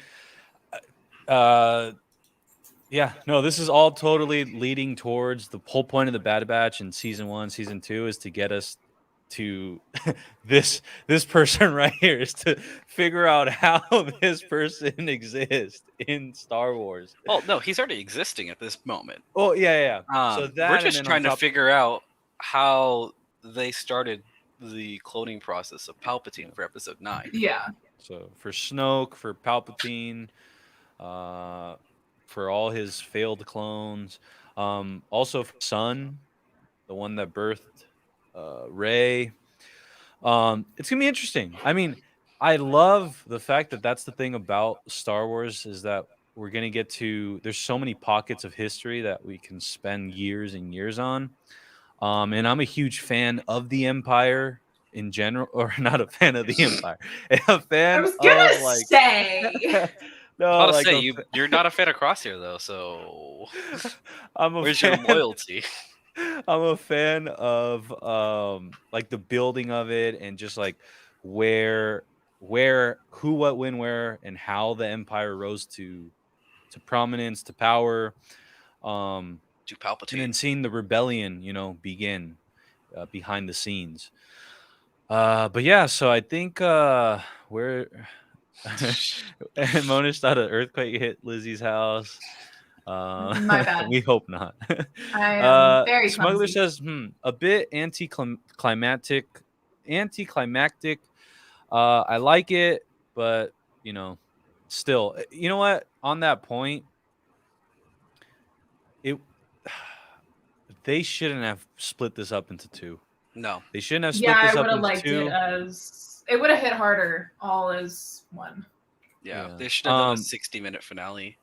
Yeah, no, this is all totally leading towards the whole point of the Bad Batch in season 1, season 2 is to get us to this person right here, is to figure out how this person exists in Star Wars. Well, no, he's already existing at this moment. Oh yeah. So we're just trying to figure out how they started the cloning process of Palpatine for episode 9. Yeah. So for Snoke, for Palpatine, for all his failed clones, also for Son, the one that birthed Rey. It's gonna be interesting. I mean, I love the fact that that's the thing about Star Wars is that we're gonna get to. There's so many pockets of history that we can spend years and years on. And I'm a huge fan of the Empire in general, or not a fan of the Empire. A fan. I was gonna of, like, say. No, like you're not a fan of Crosshair though, so where's your loyalty? I'm a fan of like the building of it and just like where who, what, when, where, and how the Empire rose to prominence, to power, to Palpatine, and then seeing the rebellion, begin. behind the scenes. But yeah, so I think we're Monish thought an earthquake hit Lizzie's house. My bad. We hope not. I am very Smuggler clumsy. says, a bit anticlimactic. I like it, but still, you know what? On that point, they shouldn't have split this up into two. No, they shouldn't have split this I up would have into liked two. it would have hit harder all as one. Yeah. They should have done a 60-minute finale.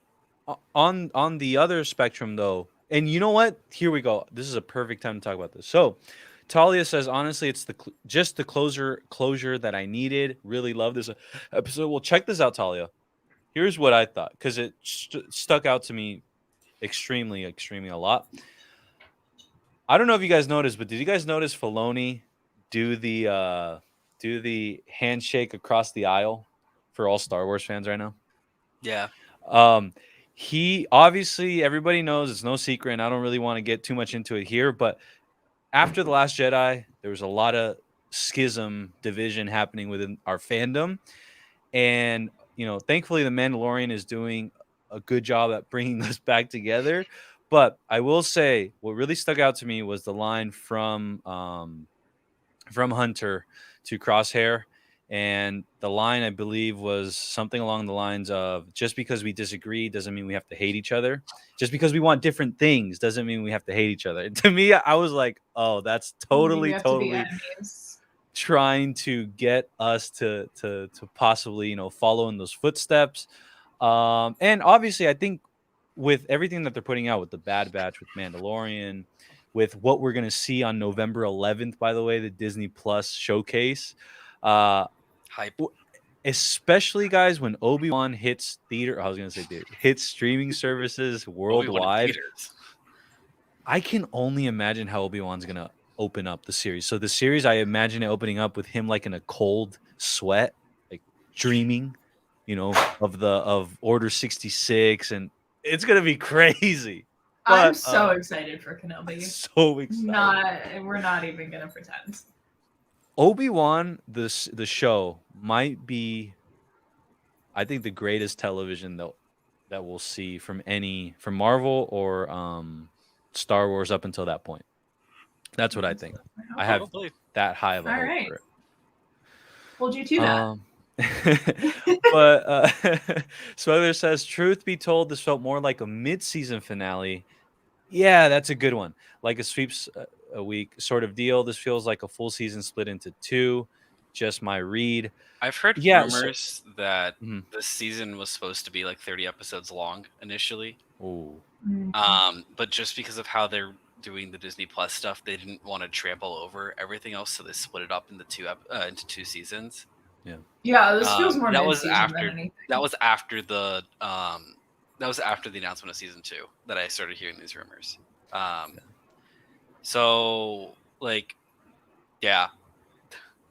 On the other spectrum, though, and you know what? Here we go. This is a perfect time to talk about this. So, Talia says, honestly, it's just the closure that I needed. Really love this episode. Well, check this out, Talia. Here's what I thought, because it stuck out to me extremely, extremely a lot. I don't know if you guys noticed, but did you guys notice Filoni do the handshake across the aisle for all Star Wars fans right now? Yeah. He obviously, everybody knows, it's no secret, and I don't really want to get too much into it here, but after The Last Jedi, there was a lot of division happening within our fandom. And, thankfully The Mandalorian is doing a good job at bringing us back together. But I will say what really stuck out to me was the line from Hunter to Crosshair. And the line, I believe, was something along the lines of, just because we disagree doesn't mean we have to hate each other. Just because we want different things doesn't mean we have to hate each other. And to me, I was like, oh, that's totally trying to get us to possibly, follow in those footsteps. And obviously, I think with everything that they're putting out with the Bad Batch, with Mandalorian, with what we're going to see on November 11th, by the way, the Disney Plus showcase, hype, especially guys, when Obi-Wan hits hits streaming services worldwide. I can only imagine how Obi-Wan's gonna open up the series. So the series, I imagine it opening up with him like in a cold sweat, like dreaming, of Order 66, and it's gonna be crazy. I'm so excited for Kenobi. So excited. We're not even gonna pretend. Obi-Wan, the show, might be, I think, the greatest television that we'll see from Marvel or Star Wars up until that point. That's what I think. I have that high of a hope for it. Hold you to that. But Smuggler says, truth be told, this felt more like a mid-season finale. Yeah, that's a good one. Like a sweeps a week sort of deal. This feels like a full season split into two. Just my read. I've heard rumors that this season was supposed to be like 30 episodes long initially. Ooh. But just because of how they're doing the Disney Plus stuff, they didn't want to trample over everything else, so they split it up into two seasons. Yeah, this feels more. That was after the announcement of season 2 that I started hearing these rumors. So like, yeah,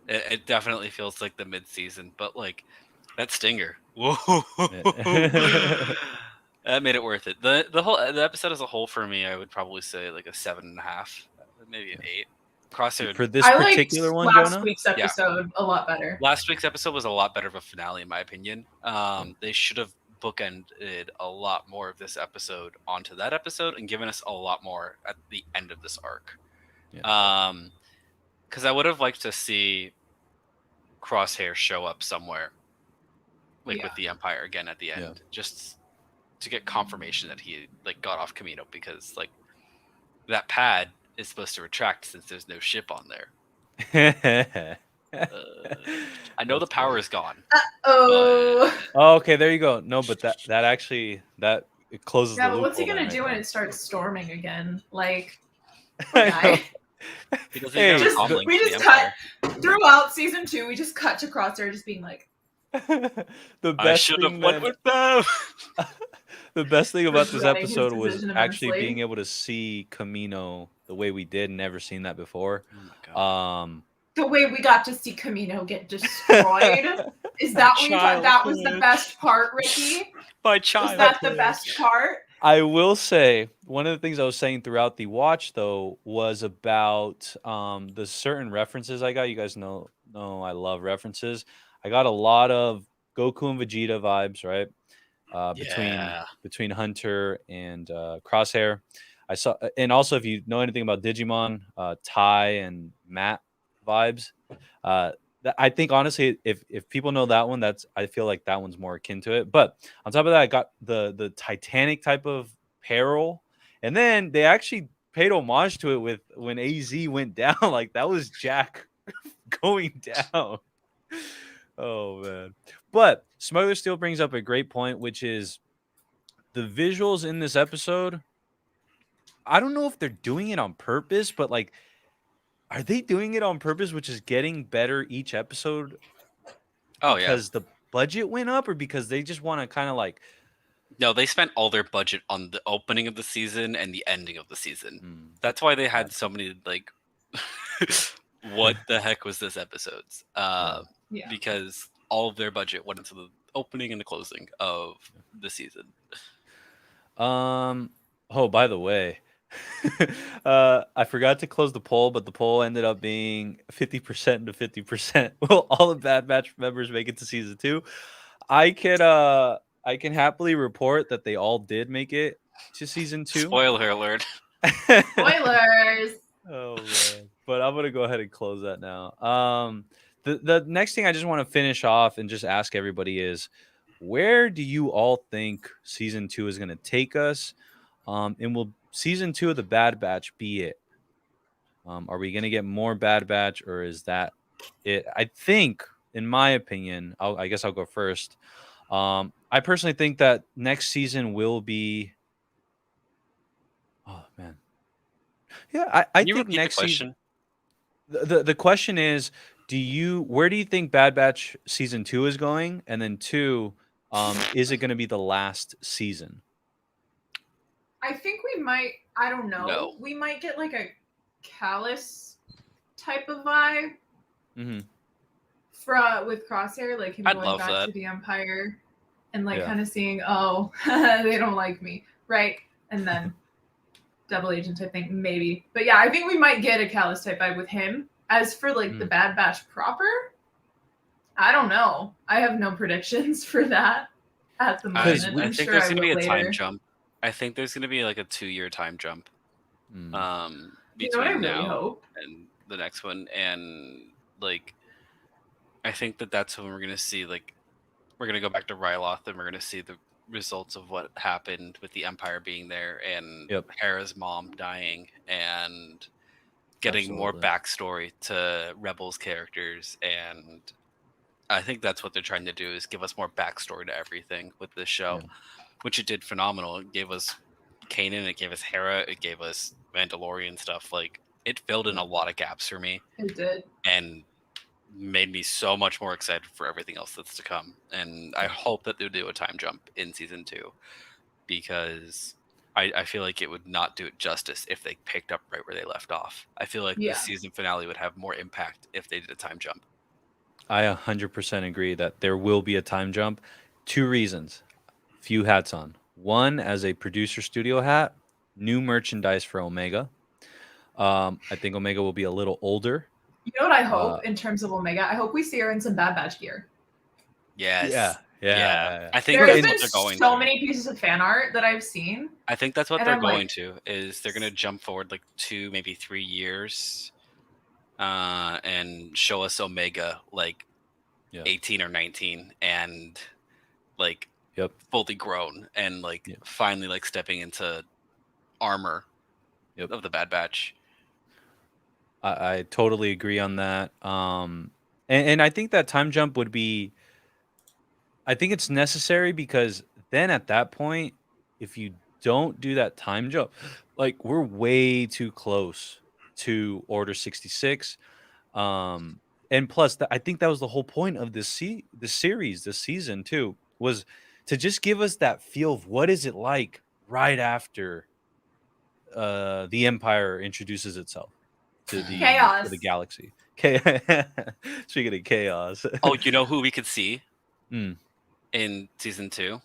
it definitely feels like the mid-season, but like that stinger, whoa, that made it worth it. The episode as a whole for me, I would probably say like a 7.5, maybe an 8. Crosshair for this particular one. Last week's episode a lot better. Last week's episode was a lot better of a finale, in my opinion. They should have bookended a lot more of this episode onto that episode and given us a lot more at the end of this arc. Because I would have liked to see Crosshair show up somewhere, with the Empire again at the end, just to get confirmation that he got off Kamino, because that pad is supposed to retract since there's no ship on there. I know the power is gone. Okay, there you go. No, but that actually it closes. Yeah, the but what's he gonna do when it starts storming again? We just cut throughout season 2. We just cut to Crosshair just being like, the best should have went with them. The best thing about this episode was actually being able to see Kamino the way we did, never seen that before. The way we got to see Kamino get destroyed. Is that what you thought that was the best part, Ricky? My child. Was that the best part? I will say one of the things I was saying throughout the watch though was about the certain references I got. You guys know I love references. I got a lot of Goku and Vegeta vibes, right? Yeah. Between Hunter and Crosshair. I saw, and also if you know anything about Digimon, Ty and Matt vibes. I think honestly, if people know that one, I feel like that one's more akin to it. But on top of that, I got the Titanic type of peril, and then they actually paid homage to it with when AZ went down. Like that was Jack going down. Oh man. But Smuggler still brings up a great point, which is the visuals in this episode. I don't know if they're doing it on purpose, but like, are they doing it on purpose, which is getting better each episode Oh yeah. because the budget went up, or because they just want to kind of like? No, they spent all their budget on the opening of the season and the ending of the season. That's why they had Gotcha. so many like, what the heck was this episodes? Yeah. Because all of their budget went into the opening and the closing of the season. Oh, by the way, I forgot to close the poll, but the poll ended up being 50% to 50%. Will all the Bad Batch members make it to season 2? I can happily report that they all did make it to season 2. Spoiler alert. Spoilers. Oh man. But I'm gonna go ahead and close that now. The next thing I just want to finish off and just ask everybody is, where do you all think season 2 is gonna take us? And will season 2 of the Bad Batch be it? Are we gonna get more Bad Batch, or is that it? I think, in my opinion, I guess I'll go first. I personally think that next season will be. Oh man. Yeah, I think next season. The question is, where do you think Bad Batch season 2 is going? And then 2, is it going to be the last season? I think we might. I don't know. No. We might get like a Callus type of vibe. Mm-hmm. With Crosshair, like him I'd going love back that. to the Empire, and like Yeah. kind of seeing, oh, they don't like me, right? And then double agent, I think maybe, but yeah, I think we might get a Callus type vibe with him. As for like the Bad Batch proper, I don't know. I have no predictions for that at the moment. I think there's gonna be a time jump. I think there's gonna be like a 2-year time jump. Between now and the next one, and like, I think that's when we're gonna see, like, we're gonna go back to Ryloth, and we're gonna see the results of what happened with the Empire being there, and Hera's mom dying, and getting more backstory to Rebels characters. And I think that's what they're trying to do, is give us more backstory to everything with this show, which it did phenomenal. It gave us Kanan, it gave us Hera, it gave us Mandalorian stuff. Like, it filled in a lot of gaps for me. It did. And made me so much more excited for everything else that's to come. And I hope that they'll do a time jump in season 2, because I feel like it would not do it justice if they picked up right where they left off. I feel like the season finale would have more impact if they did a time jump. I 100% agree that there will be a time jump. 2 reasons. Few hats on. One, as a producer studio hat, new merchandise for Omega. I think Omega will be a little older. You know what I hope in terms of Omega? I hope we see her in some Bad Batch gear. Yes. Yeah. I think there's been so many pieces of fan art that I've seen. I think that's what they're going to. Is they're going to jump forward like 2, maybe 3 years, and show us Omega like 18 or 19, and like fully grown, and like finally like stepping into armor of the Bad Batch. I totally agree on that. And I think that time jump would be, I think it's necessary, because then at that point, if you don't do that time jump, like, we're way too close to Order 66. And plus, I think that was the whole point of this series, this season too, was to just give us that feel of what is it like right after the Empire introduces itself to the chaos, to the galaxy. Speaking of chaos. Oh, you know who we could see in season 2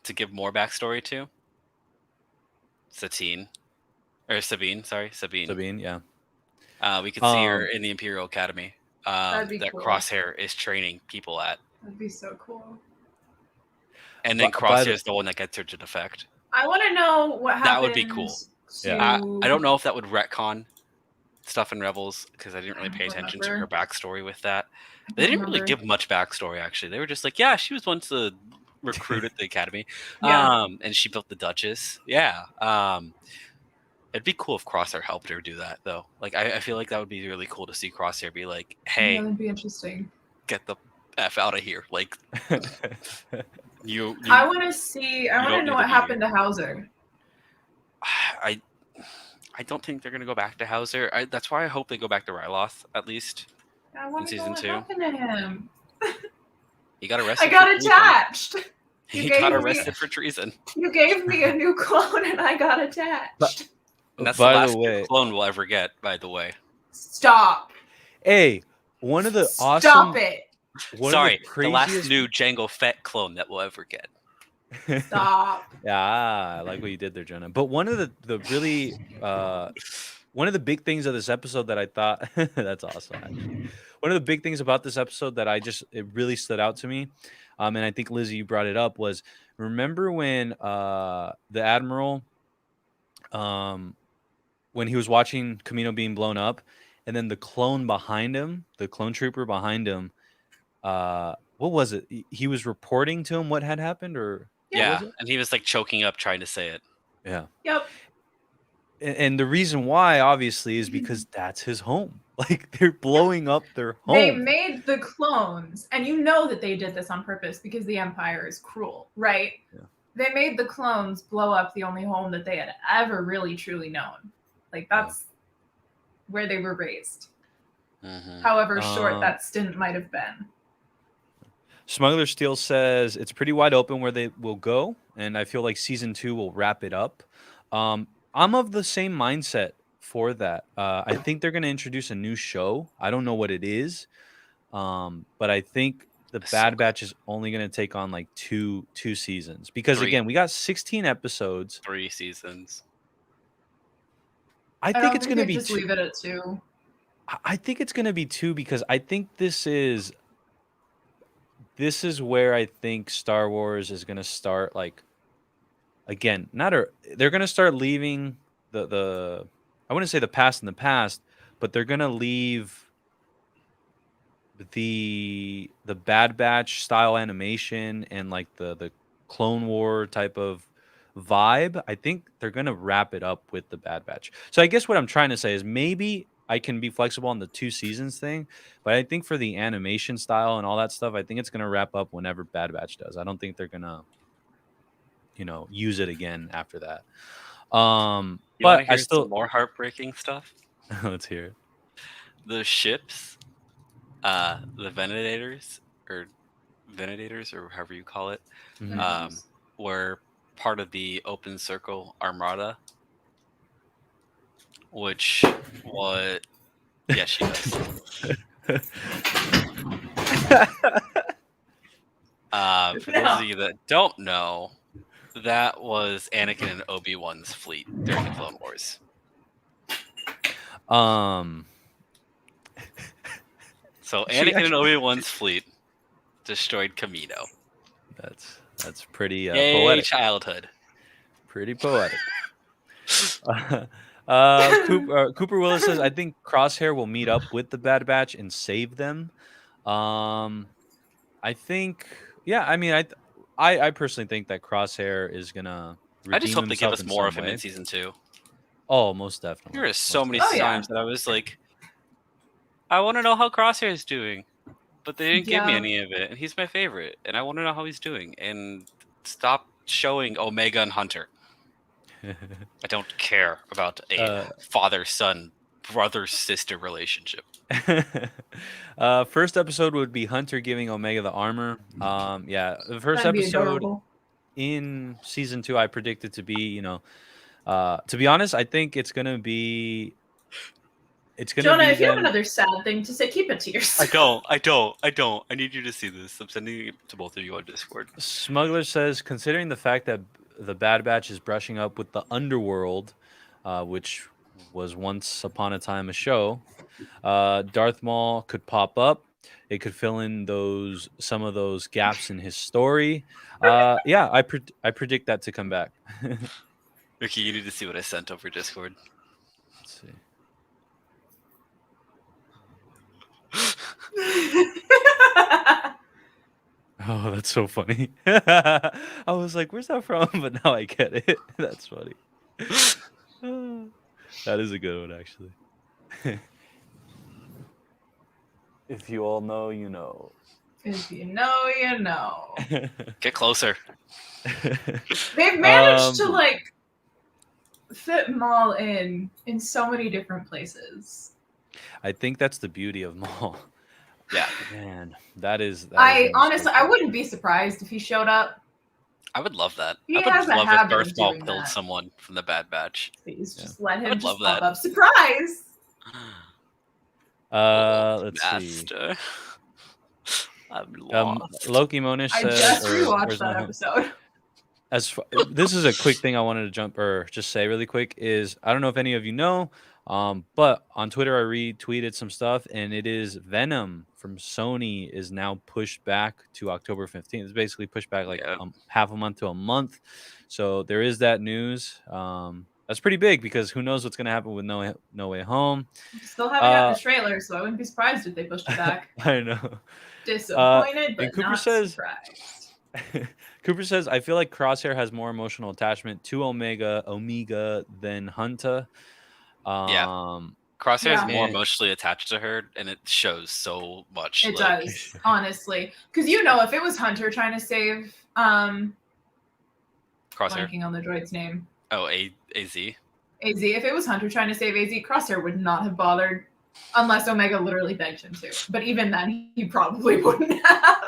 to give more backstory to? Sabine. Sabine, yeah. We could see her in the Imperial Academy. That'd be that cool. Crosshair is training people at. That'd be so cool. And then Crosshair is the one that gets her to defect. I want to know what happens. That would be cool. Yeah. I don't know if that would retcon stuff in Rebels because I didn't really pay attention to her backstory with that. They didn't really give much backstory, actually. They were just like, yeah, she was once a recruit at the academy. And she built the Duchess. Yeah. It'd be cool if Crosshair helped her do that, though. Like, I feel like that would be really cool to see Crosshair be like, hey, that'd be interesting. Get the F out of here. Like, you I want to know what happened to Hauser. I don't think they're going to go back to Hauser. That's why I hope they go back to Ryloth, at least, in season 2. What happened to him? He got arrested. I got attached. He got arrested for treason. You gave me a new clone and I got attached. And that's the last new clone we'll ever get, by the way. Stop. Hey, one of the awesome... Stop it. The last new Jango Fett clone that we'll ever get. Stop. Yeah, I like what you did there, Jonah. But one of the really one of the big things of this episode that I thought that's awesome. Actually. One of the big things about this episode that it really stood out to me, and I think Lizzie, you brought it up, was remember when the Admiral, when he was watching Camino being blown up, and then the clone behind him, the clone trooper behind him, what was it? He was reporting to him what had happened, or yeah, and he was like choking up trying to say it. Yeah. Yep. And the reason why, obviously, is because that's his home. Like, they're blowing up their home. They made the clones, and you know that they did this on purpose because the Empire is cruel, right? Yeah. They made the clones blow up the only home that they had ever really truly known. Like, that's where they were raised. Mm-hmm. However short that stint might have been. Smuggler Steel says it's pretty wide open where they will go, and I feel like season 2 will wrap it up. I'm of the same mindset for that. I think they're going to introduce a new show. I don't know what it is, but I think the Bad Batch is only going to take on like two seasons because again, we got 16 episodes, 3 seasons. I think it's going to be just leave it at 2. I think it's going to be 2 because I think this is where I think Star Wars is going to start, like, again, they're going to start leaving the I wouldn't say the past in the past, but they're going to leave the Bad Batch style animation and like the Clone War type of vibe. I think they're going to wrap it up with the Bad Batch. So I guess what I'm trying to say is maybe I can be flexible on the 2 seasons thing, but I think for the animation style and all that stuff, I think it's going to wrap up whenever Bad Batch does. I don't think they're going to, use it again after that. But I still some more heartbreaking stuff. Let's hear it. The ships, the Venators or however you call it, were part of the Open Circle Armada. Which was, yeah, she does. For those of you that don't know, that was Anakin and Obi-Wan's fleet during the Clone Wars. So Anakin and Obi-Wan's fleet destroyed Camino. That's pretty poetic. Childhood. Pretty poetic. Cooper Willis says, I think Crosshair will meet up with the Bad Batch and save them. I think, yeah, I mean, I personally think that Crosshair is gonna redeem I just hope they give us more of him way. in season 2. Oh, most definitely. There are so many times that I was like, I want to know how Crosshair is doing, but they didn't give me any of it, and he's my favorite, and I want to know how he's doing. And stop showing Omega and Hunter. I don't care about a father-son, brother-sister relationship. First episode would be Hunter giving Omega the armor. Yeah, the first episode in season 2, I predicted to be, to be honest, I think it's gonna be. Jonah, if you have another sad thing to say, keep it to yourself. I don't. I need you to see this. I'm sending it to both of you on Discord. Smuggler says, considering the fact that the Bad Batch is brushing up with the underworld, which was once upon a time a show. Darth Maul could pop up. It could fill in some of those gaps in his story. Yeah, I predict that to come back. Ricky, you need to see what I sent over Discord. Let's see. Oh, that's so funny. I was like, where's that from? But now I get it. That's funny. That is a good one, actually. If you all know, you know. If you know, you know. Get closer. They've managed to like fit Maul in so many different places. I think that's the beauty of Maul. Yeah, man, that is. I honestly, I wouldn't be surprised if he showed up. I would love that. He I would has a love if habit Darth of Maul doing killed that. someone from the Bad Batch. Please just let him just love pop that. up. Surprise! Let's Master. see. I'm lost. Loki Monish I says, just rewatched that episode. This is a quick thing I wanted to just say really quick is I don't know if any of you know, but on Twitter I retweeted some stuff and it is Venom from Sony is now pushed back to October 15th. It's basically pushed back like half a month to a month. So there is that news. That's pretty big because who knows what's going to happen with No Way Home. Still haven't gotten a trailer, so I wouldn't be surprised if they pushed it back. I know. Disappointed, but Cooper not surprised. Cooper says, I feel like Crosshair has more emotional attachment to Omega than Hunter. Crosshair is more emotionally attached to her, and it shows so much. It does, honestly. Because if it was Hunter trying to save Crosshair, blanking on the droid's name. Oh, AZ. AZ. If it was Hunter trying to save AZ, Crosshair would not have bothered, unless Omega literally begged him to. But even then, he probably wouldn't have.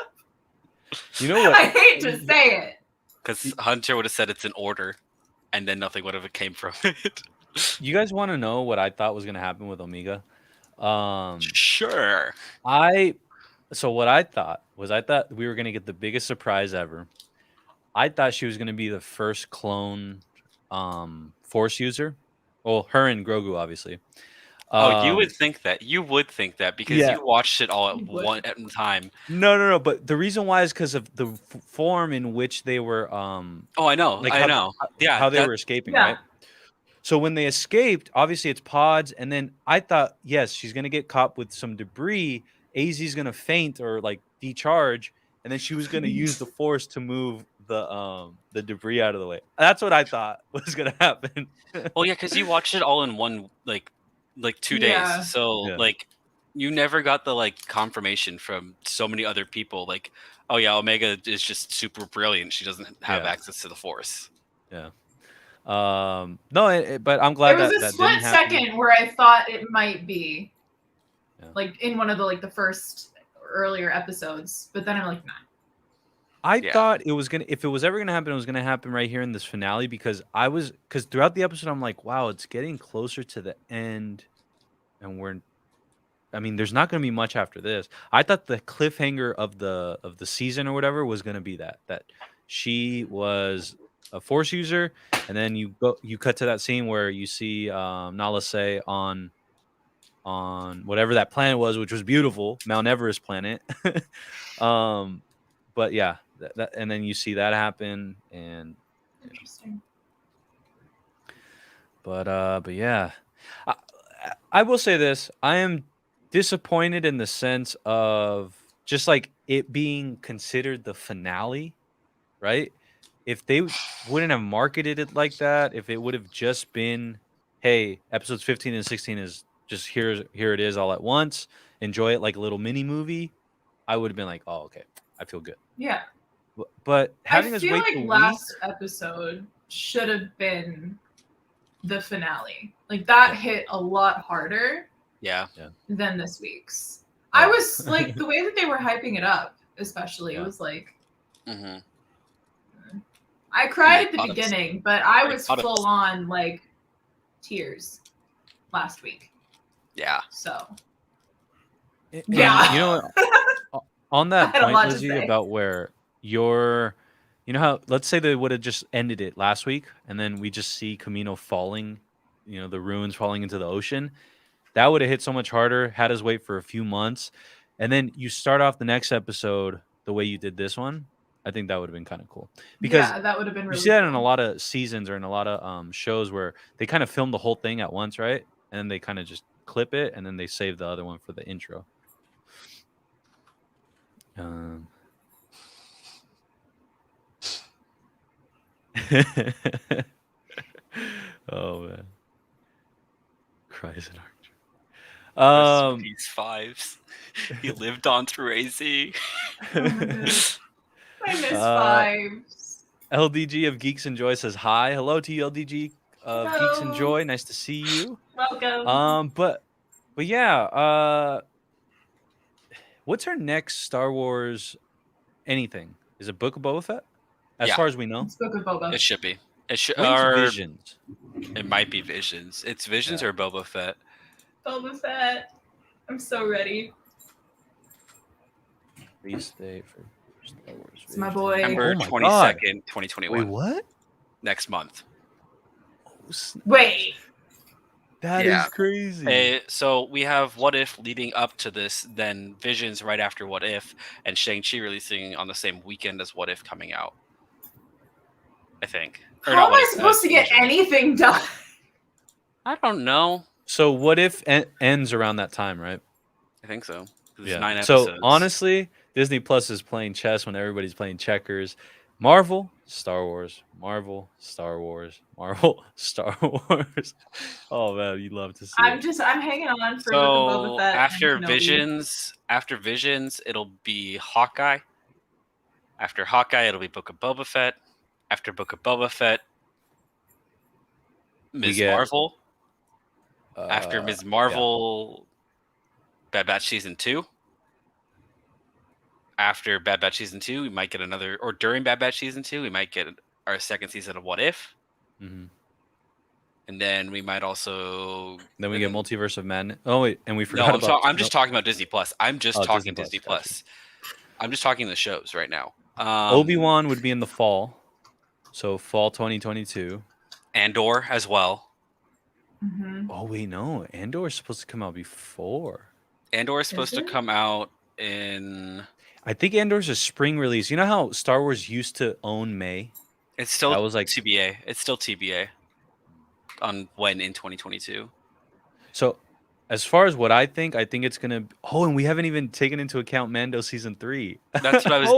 You know what? I hate to say it. Because Hunter would have said it's an order, and then nothing would have came from it. You guys want to know what I thought was going to happen with Omega? Sure. So what I thought we were going to get the biggest surprise ever. I thought she was going to be the first clone Force user. Well, her and Grogu, obviously. You would think that. You would think that because you watched it all at one time. No. But the reason why is because of the form in which they were. Oh, I know. Like I know. Yeah, how they were escaping, right? So when they escaped, obviously it's pods, and then I thought, yes, she's gonna get caught with some debris. AZ's gonna faint or like decharge, and then she was gonna use the Force to move the debris out of the way. That's what I thought was gonna happen. Well, yeah, because you watched it all in one like 2 days, so you never got the confirmation from so many other people. Like, oh yeah, Omega is just super brilliant. She doesn't have access to the Force. Yeah. No, but I'm glad there was that a split second where I thought it might be like in one of the first earlier episodes, but then I'm like, nah. I thought it was gonna, if it was ever gonna happen, it was gonna happen right here in this finale because throughout the episode I'm like, wow, it's getting closer to the end, and there's not gonna be much after this. I thought the cliffhanger of the season or whatever was gonna be that she was a Force user, and then you cut to that scene where you see Nala Se on whatever that planet was, which was beautiful, Mount Everest planet. But yeah, and then you see that happen, and interesting. But yeah, I will say this: I am disappointed in the sense of just like it being considered the finale, right? If they wouldn't have marketed it like that, if it would have just been, hey, episodes 15 and 16 is just here it is all at once, enjoy it like a little mini movie, I would have been like, oh, okay, I feel good. Yeah. But having I us feel wait like last episode should have been the finale. Like that hit a lot harder than this week's. I was like, the way that they were hyping it up, especially, it was like, I cried at the beginning, but I was full on like tears last week. Yeah. So. Yeah. You know, on that point, Lizzie, about where your You know how? Let's say they would have just ended it last week, and then we just see Camino falling, the ruins falling into the ocean. That would have hit so much harder. Had us wait for a few months, and then you start off the next episode the way you did this one. I think that would have been kind of cool because Yeah, that would have been really you see that cool. in a lot of seasons or in a lot of shows where they kind of film the whole thing at once, right? And then they kind of just clip it, and then they save the other one for the intro. Oh man, cries and Archer. Peace fives. He lived on through AZ. Oh my goodness. I miss Fives. LDG of Geeks and Joy says hi. Hello to you, LDG of Geeks and Joy. Nice to see you. Welcome. But yeah. What's our next Star Wars anything? Is it Book of Boba Fett? As far as we know, it's Book of Boba. It should be. It should. Visions. It might be Visions. It's Visions or Boba Fett. Boba Fett. I'm so ready. Release date for Star Wars. It's my boy. September 22nd, 2021. Wait, what? Next month. Wait. That is crazy. So we have What If leading up to this, then Visions right after What If, and Shang-Chi releasing on the same weekend as What If coming out. I think. How am I supposed to get anything done? I don't know. So What If ends around that time, right? I think so. Yeah. 9 episodes. So honestly, Disney Plus is playing chess when everybody's playing checkers. Marvel, Star Wars, Marvel, Star Wars, Marvel, Star Wars. Oh man, you'd love to see. I'm hanging on for Boba Fett. After Visions, it'll be Hawkeye. After Hawkeye, it'll be Book of Boba Fett. After Book of Boba Fett, Ms. Marvel. After Ms. Marvel, Bad Batch Season 2. After Bad Batch Season 2, we might get another, or during Bad Batch Season 2, we might get our second season of What If. Mm-hmm. And then we might also... Then we get Multiverse of Madness. Oh, wait, and we forgot about... I'm just talking about Disney Plus. I'm just talking Disney Plus. Gotcha. I'm just talking the shows right now. Obi-Wan would be in the fall. So fall 2022. Andor as well. Mm-hmm. Oh, wait, no. Andor is supposed to come out before. Andor is supposed to come out in... I think Andor's a spring release. You know how Star Wars used to own May? It's still TBA. It's still TBA on when in 2022. So as far as what I think it's going to... Oh, and we haven't even taken into account Mando Season 3. That's what I was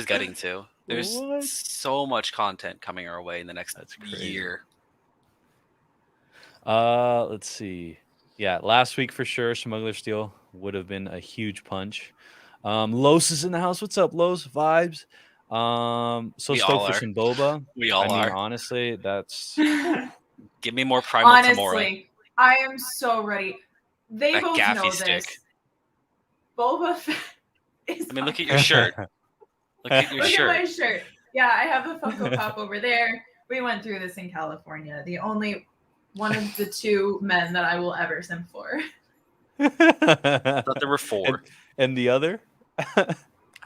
getting to. There's so much content coming our way in the next year. Let's see. Yeah, last week for sure, Smuggler Steel would have been a huge punch. Los is in the house. What's up, Los? Vibes. So stoked for some boba. We all are. Honestly, that's... Give me more Primal Tamora. Honestly, I am so ready. They that both gaffy know stick. This. Boba Fett is... I mean, look at your shirt. Look at my shirt. Yeah, I have a Funko Pop over there. We went through this in California. The only one of the two men that I will ever simp for. I thought there were 4. And the other? I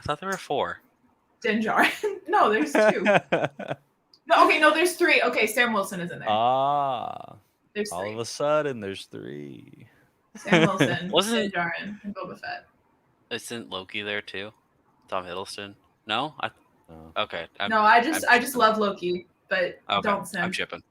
thought there were 4. Din Djarin. No, there's 2. No, there's 3. Okay, Sam Wilson is in there. There's 3. All of a sudden, there's 3. Sam Wilson, Din Djarin, and Boba Fett. Isn't Loki there too? Tom Hiddleston? No? Okay. I just love Loki, but don't simp. I'm chipping.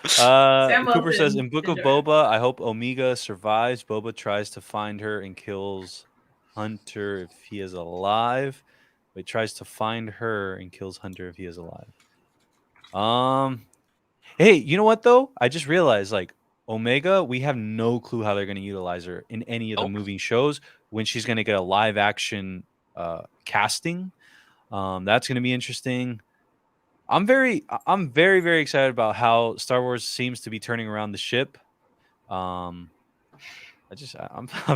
Cooper says, in Book of Boba, I hope Omega survives. Boba tries to find her and kills Hunter if he is alive. But tries to find her and kills Hunter if he is alive. Hey, you know what though? I just realized, like, Omega, we have no clue how they're going to utilize her in any of the movie shows when she's going to get a live action casting. That's going to be interesting. I'm very, very excited about how Star Wars seems to be turning around the ship. I'm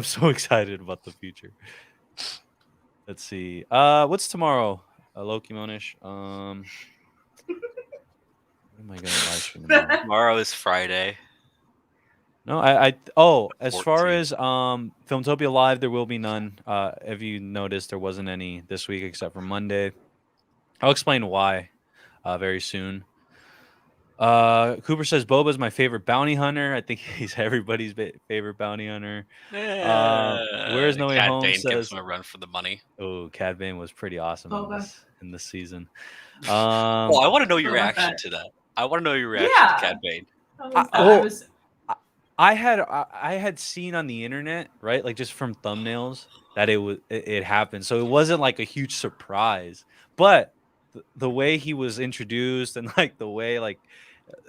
so excited about the future. Let's see. What's tomorrow? Loki Monish. What am I going to live stream tomorrow? Tomorrow is Friday. No, as far 14. as Filmtopia Live, there will be none. If you noticed, there wasn't any this week except for Monday. I'll explain why very soon. Cooper says Boba's my favorite bounty hunter. I think he's everybody's favorite bounty hunter. Where's No Way Cad Home Bane gives says, him a run for the money. "Oh, Cad Bane was pretty awesome Boba. in this season." Well, I want to know your I love reaction that. to that. I want to know your reaction to Cad Bane. I had seen on the internet, right, like just from thumbnails, that it happened. So it wasn't like a huge surprise, but the way he was introduced and like the way like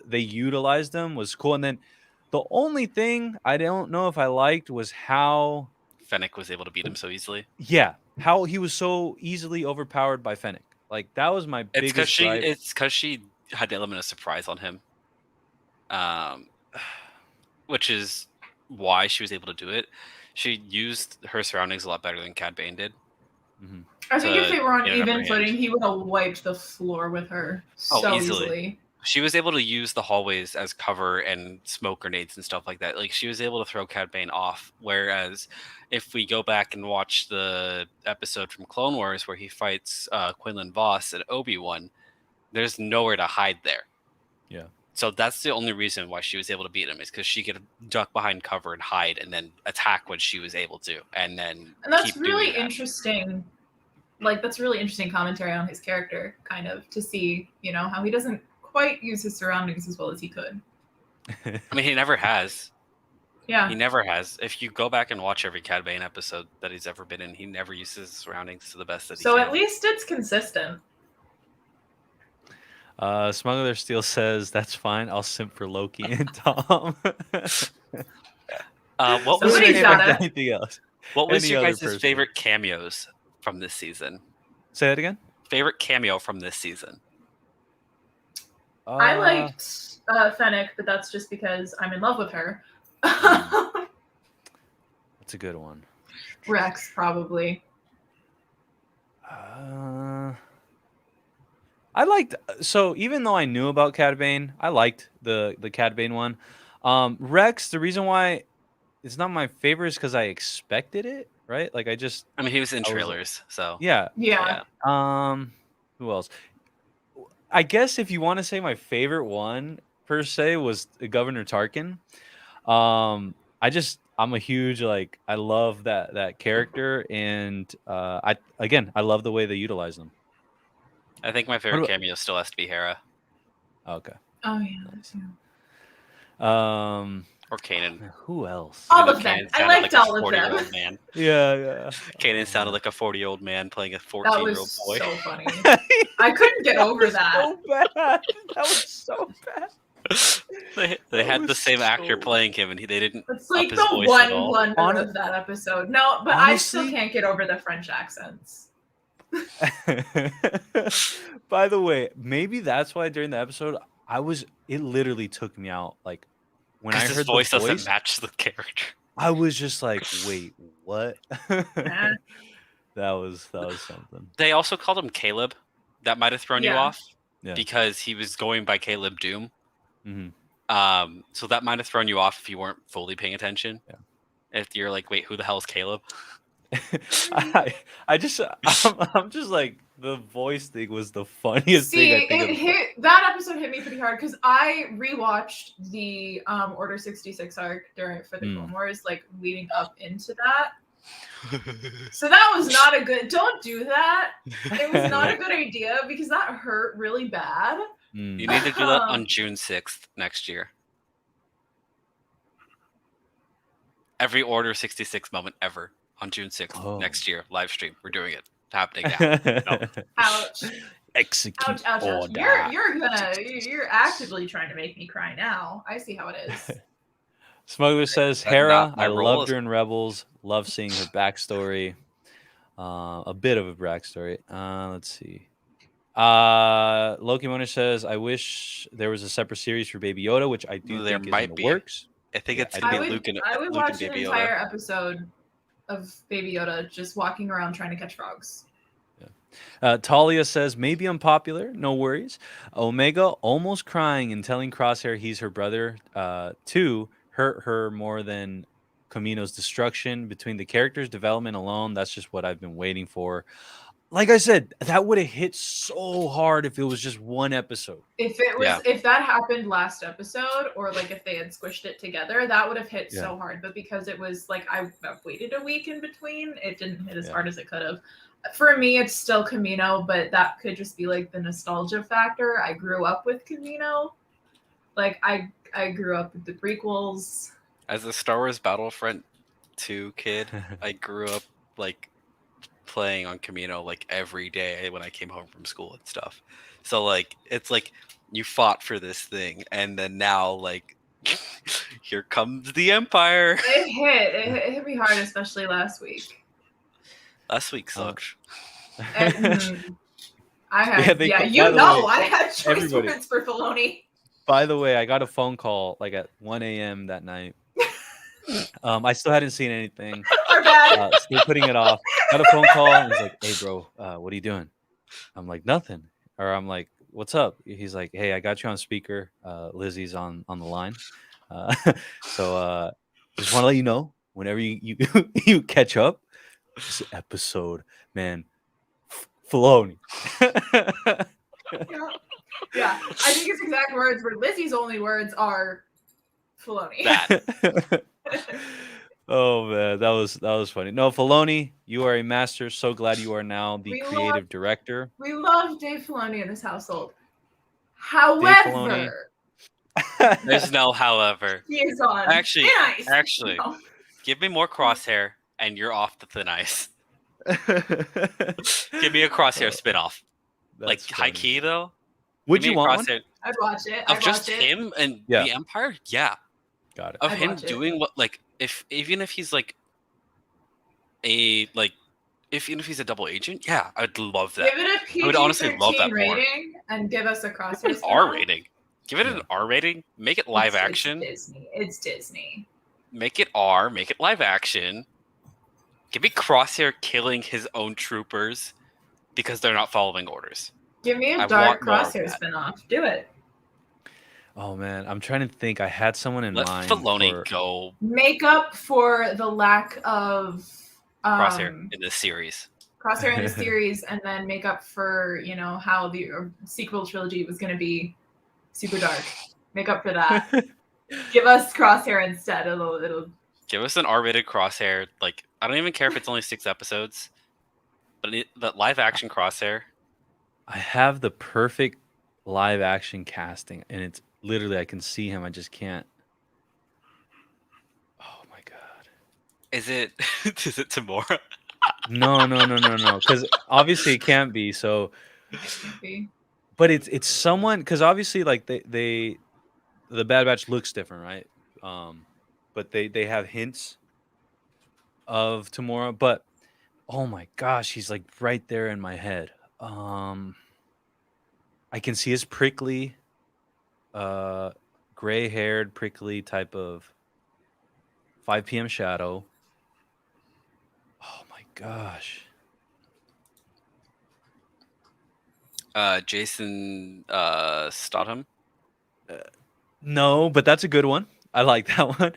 they utilized him was cool. And then the only thing I don't know if I liked was how Fennec was able to beat him so easily. Yeah, how he was so easily overpowered by Fennec. Like that was my biggest gripe. It's because she had the element of surprise on him, which is why she was able to do it. She used her surroundings a lot better than Cad Bane did. Mm-hmm. I think if they were on even footing, hand. he would have wiped the floor with her so easily. She was able to use the hallways as cover and smoke grenades and stuff like that. Like she was able to throw Cad Bane off. Whereas if we go back and watch the episode from Clone Wars where he fights Quinlan Vos and Obi-Wan, there's nowhere to hide there. Yeah. So that's the only reason why she was able to beat him, is because she could duck behind cover and hide and then attack when she was able to. And that's really interesting. Like, that's really interesting commentary on his character, kind of, to see, how he doesn't quite use his surroundings as well as he could. I mean, he never has. Yeah. He never has. If you go back and watch every Cad Bane episode that he's ever been in, he never uses his surroundings to the best that he can. So at least it's consistent. Smuggler Steel says, that's fine. I'll simp for Loki and Tom. What was anything else? What was your guys' favorite cameos from this season? Say that again? Favorite cameo from this season? I liked Fennec, but that's just because I'm in love with her. That's a good one. Rex, probably. I liked, so even though I knew about Cad Bane, I liked the Cad Bane one. Rex, the reason why it's not my favorite is because I expected it, right? Like I mean, he was in trailers, so yeah. Who else? I guess if you want to say my favorite one per se was Governor Tarkin. I'm a huge, like, I love that character, and I love the way they utilize them. I think my favorite cameo still has to be Hera. Okay. Oh yeah. Or Kanan. Who else? All of them. I liked all of them. Man. Yeah. Kanan sounded like a 40-year-old man playing a 14-year-old boy. That was so funny. I couldn't get over that. So bad. That was so bad. They had the same actor playing him, and they didn't. It's like the one blunder of that episode. No, but honestly, I still can't get over the French accents. By the way, maybe that's why during the episode it literally took me out. Like when I heard his voice doesn't match the character. I was just like, wait, what? That was something. They also called him Caleb. That might have thrown you off because he was going by Caleb Doom. Mm-hmm. So that might have thrown you off if you weren't fully paying attention. Yeah. If you're like, wait, who the hell is Caleb? I'm just like, the voice thing was the funniest thing. That episode hit me pretty hard because I rewatched the Order 66 arc for the Clone Wars, like leading up into that. So that was not a good. Don't do that. It was not a good idea because that hurt really bad. You need to do that on June 6th next year. Every Order 66 moment ever on June 6th next year. Live stream. We're doing it. Happening now. No. Ouch. Execute order. You're actively trying to make me cry now. I see how it is. Smuggler says, Hera, I loved her in Rebels. Love seeing her backstory. A bit of a backstory. Let's see. Loki Monish says, I wish there was a separate series for Baby Yoda, which I do think is in the works. I think it's going to be Luke and Baby Yoda. I would watch an entire episode of Baby Yoda just walking around trying to catch frogs. Talia says, maybe unpopular, no worries. Omega almost crying and telling Crosshair he's her brother to hurt her more than Kamino's destruction. Between the characters' development alone, that's just what I've been waiting for. Like I said, that would have hit so hard if it was just one episode. If that happened last episode, or like if they had squished it together, that would have hit so hard. But because it was like I've waited a week in between, it didn't hit as hard as it could have. For me, it's still Kamino, but that could just be like the nostalgia factor. I grew up with Kamino. Like I grew up with the prequels. As a Star Wars Battlefront 2 kid, I grew up like playing on Kamino like every day when I came home from school and stuff. So like it's like you fought for this thing, and then now like here comes the Empire. It hit me hard, especially last week. Last week sucked. I had I had choice words for Filoni. By the way, I got a phone call like at 1 a.m. that night. I still hadn't seen anything. Still putting it off. Got a phone call and he's like, "Hey, bro, what are you doing?" I'm like, "Nothing." Or I'm like, "What's up?" He's like, "Hey, I got you on speaker. Lizzie's on the line. So just want to let you know, whenever you you catch up, this episode, man, Filoni." Yeah. I think his exact words were, Lizzie's only words are Filoni. Oh man, that was funny. No, Filoni, you are a master. So glad you are now the creative director. We love Dave Filoni in this household. However, there's no however. He is on actually, no. Give me more Crosshair and you're off the thin ice. Give me a Crosshair spinoff. Like high key though. Would you want one? I'd watch it. Of just him and the Empire? Yeah. Got it. Of him doing what, like, even if he's like even if he's a double agent, yeah, I'd love that. Give it a PG-13 I would honestly love that rating and give us a Crosshair spinoff. R rating. Give it an R rating. Make it live action. It's Disney. Make it R. Make it live action. Give me Crosshair killing his own troopers because they're not following orders. Give me a dark Crosshair spinoff. Do it. Oh man, I'm trying to think. I had someone in mind. Let Filoni go. Make up for the lack of Crosshair in this series. Crosshair in the series, and then make up for how the sequel trilogy was going to be super dark. Make up for that. Give us Crosshair instead. It'll give us an R-rated Crosshair. Like, I don't even care if it's only 6 episodes, but live action Crosshair. I have the perfect live action casting, and it's literally I can see him. I just can't. Oh my god! Is it Tamora? No. Because obviously it can't be. So, but it's someone, because obviously like the Bad Batch looks different, right? But they have hints of Tamora. But oh my gosh, he's like right there in my head. I can see his prickly, gray-haired, prickly type of 5 p.m. shadow. Oh my gosh. Jason Statham? No, but that's a good one. I like that one.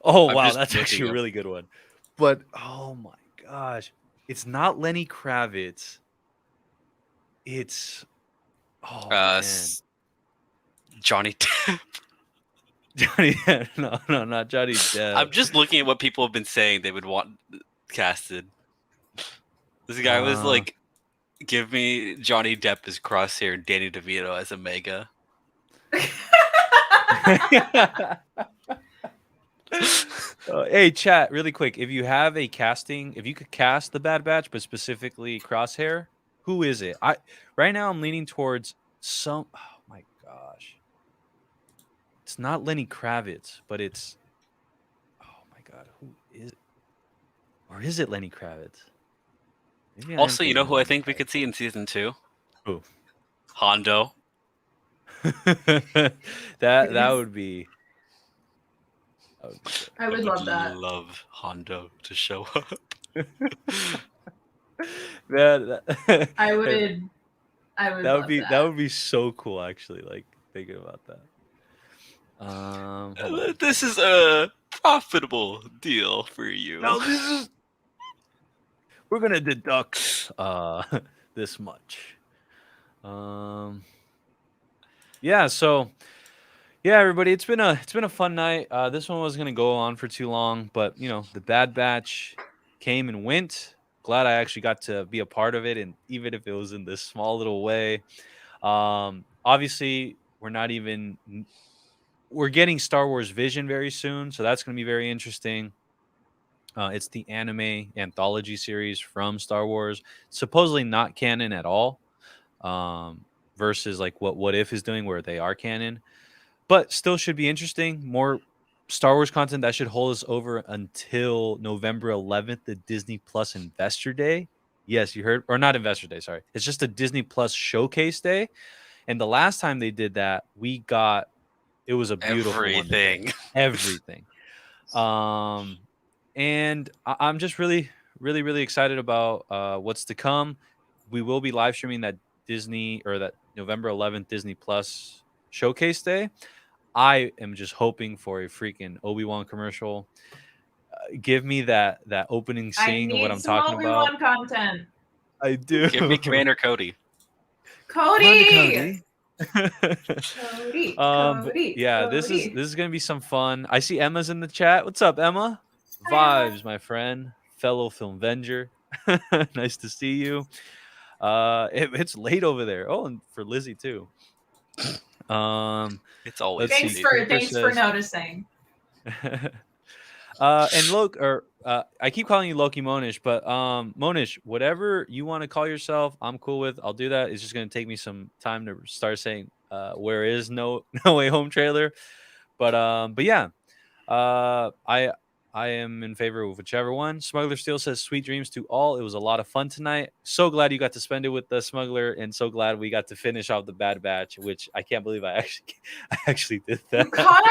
Oh, wow, that's actually a really good one. But, oh my gosh. It's not Lenny Kravitz. It's... Oh, man. Johnny Depp. Johnny Depp. No, not Johnny Depp. I'm just looking at what people have been saying they would want casted. This guy was like, give me Johnny Depp as Crosshair and Danny DeVito as Omega. Hey, chat, really quick. If you have a casting, if you could cast the Bad Batch, but specifically Crosshair, who is it? Right now I'm leaning towards some. Oh my gosh, it's not Lenny Kravitz, but it's. Oh my god, who is it? Or is it Lenny Kravitz? Also, you know who I think we could see in season 2? Who? Hondo. that would be. I would love that. Love Hondo to show up. I would. That would be so cool, actually. Like thinking about that. This is a profitable deal for you. No, we're gonna deduct this much. Yeah. So yeah, everybody, it's been a fun night. This one was gonna go on for too long, but the Bad Batch came and went. Glad I actually got to be a part of it, and even if it was in this small little way. Obviously, we're getting Star Wars Vision very soon, so that's going to be very interesting. It's the anime anthology series from Star Wars, supposedly not canon at all, versus like what If is doing, where they are canon, but still should be interesting. More Star Wars content that should hold us over until November 11th, the Disney Plus Investor Day. Yes, you heard, or not Investor Day. Sorry, it's just a Disney Plus Showcase Day. And the last time they did that, it was a beautiful everything. Everything. And I'm just really, really, really excited about what's to come. We will be live streaming that November 11th Disney Plus Showcase Day. I am just hoping for a freaking Obi-Wan commercial. Give me that opening scene of what I'm talking Obi-Wan about. Content. I do. Give me Commander Cody. Cody. This is gonna be some fun. I see Emma's in the chat. What's up, Emma? Vibes, my friend, fellow Filmvenger. Nice to see you. It's late over there. Oh, and for Lizzie too. It's always. Thanks for noticing. And I keep calling you Loki Monish, but Monish, whatever you want to call yourself, I'm cool with. I'll do that. It's just gonna take me some time to start saying where is No Way Home trailer. But yeah. I am in favor of whichever one. Smuggler Steel says sweet dreams to all. It was a lot of fun tonight. So glad you got to spend it with the Smuggler, and so glad we got to finish off the Bad Batch, which I can't believe I actually did that. You caught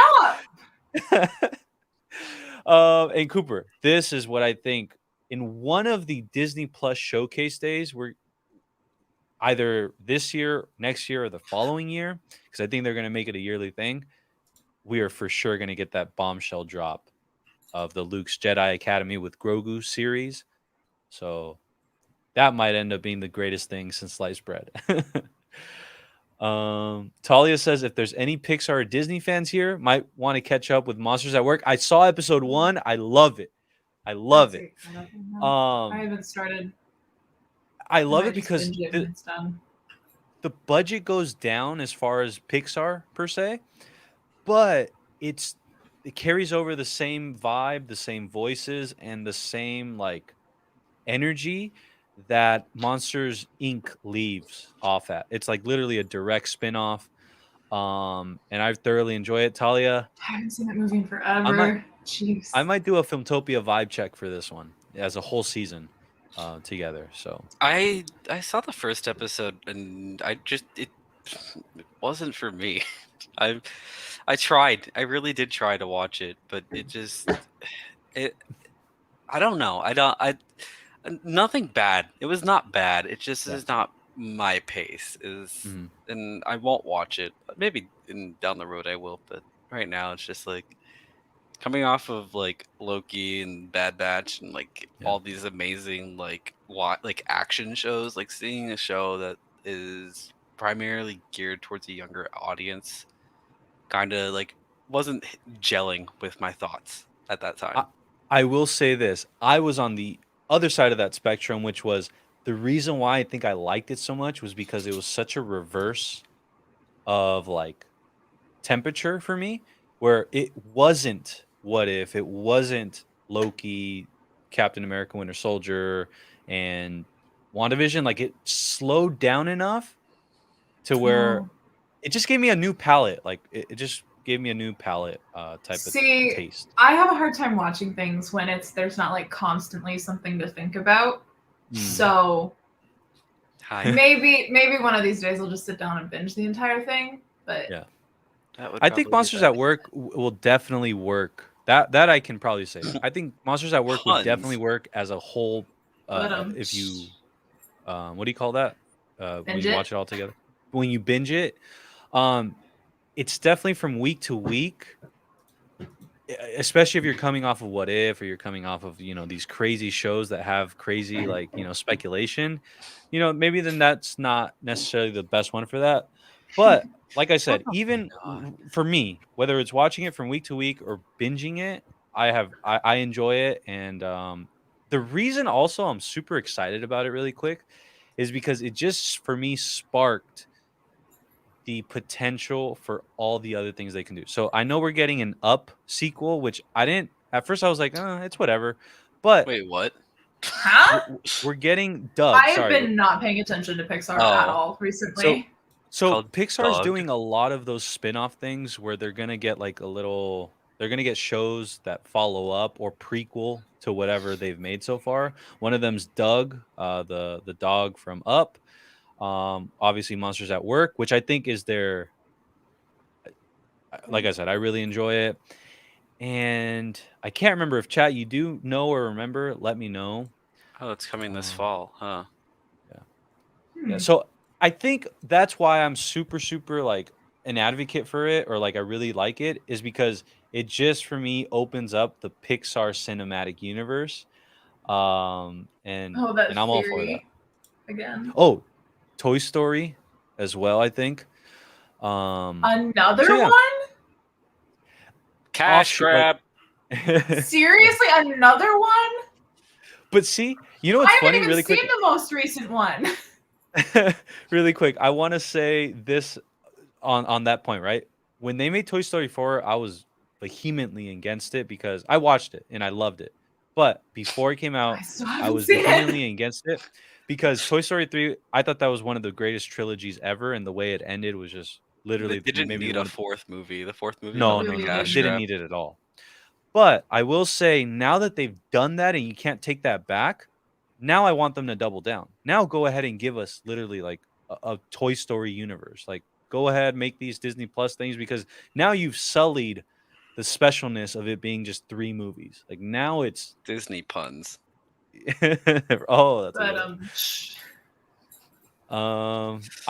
up. And Cooper, this is what I think. In one of the Disney Plus Showcase days, we're either this year, next year, or the following year, because I think they're going to make it a yearly thing. We are for sure going to get that bombshell drop of the Luke's Jedi Academy with Grogu series. So that might end up being the greatest thing since sliced bread. Talia says if there's any Pixar or Disney fans here, might want to catch up with Monsters at Work. I saw episode 1. I love it. I love it. I haven't started. I love it because the budget goes down as far as Pixar per se, but it carries over the same vibe, the same voices, and the same like energy that Monsters Inc. leaves off at. It's like literally a direct spin-off. And I thoroughly enjoy it. Talia, I haven't seen that movie in forever. Jeez. I might do a Filmtopia vibe check for this one as a whole season together. So I saw the first episode and it wasn't for me. I tried. I really did try to watch it, but I don't know. Nothing bad. It was not bad. It just is not my pace. And I won't watch it. Maybe down the road I will, but right now it's just like coming off of like Loki and Bad Batch and like all these amazing like action shows, like seeing a show that is primarily geared towards a younger audience kind of like wasn't gelling with my thoughts at that time. I will say this. I was on the other side of that spectrum, which was the reason why I think I liked it so much was because it was such a reverse of like temperature for me, where it wasn't What If, it wasn't Loki, Captain America, Winter Soldier, and WandaVision. Like it slowed down enough to where it just gave me a new palette. Like it just gave me a new palette type of taste. I have a hard time watching things when there's not like constantly something to think about. So maybe one of these days I'll just sit down and binge the entire thing. But yeah, I think Monsters at Work will definitely work. That I can probably say. I think Monsters at Work would definitely work as a whole. If you, what do you call that? When you watch it all together, when you binge it. it's definitely from week to week, especially if you're coming off of What If, or you're coming off of, these crazy shows that have crazy, like, speculation, maybe then that's not necessarily the best one for that. But like I said, even for me, whether it's watching it from week to week or binging it, I enjoy it. And the reason also I'm super excited about it really quick is because it just, for me, sparked the potential for all the other things they can do. So I know we're getting an Up sequel, which I didn't at first. I was like, it's whatever. But wait, what? Huh? we're getting Doug. I have been not paying attention to Pixar at all recently. So Pixar's doing a lot of those spin-off things where they're gonna get like they're gonna get shows that follow up or prequel to whatever they've made so far. One of them's Doug, the dog from Up. Obviously Monsters at Work, which I think is their, like I said, I really enjoy it. And I can't remember if chat, you do know or remember, let me know. Oh, it's coming this fall, huh? Yeah. So I think that's why I'm super, super like an advocate for it, or like I really like it, is because it just, for me, opens up the Pixar cinematic universe. And I'm all for that. Again. Oh, Toy Story as well, I think. Another one? Cash grab. Seriously, another one? But see, you know what's funny? Really quick, I haven't even seen the most recent one. Really quick, I want to say this on that point, right? When they made Toy Story 4, I was vehemently against it because I watched it and I loved it. But before it came out, I was vehemently against it because Toy Story 3, I thought that was one of the greatest trilogies ever, and the way it ended was just literally. They didn't need a fourth movie. The fourth movie, no, didn't need it at all. But I will say, now that they've done that and you can't take that back, now I want them to double down. Now go ahead and give us literally like a Toy Story universe. Like, go ahead, make these Disney Plus things, because now you've sullied the specialness of it being just 3 movies. Like, now it's Disney puns. Oh, that's I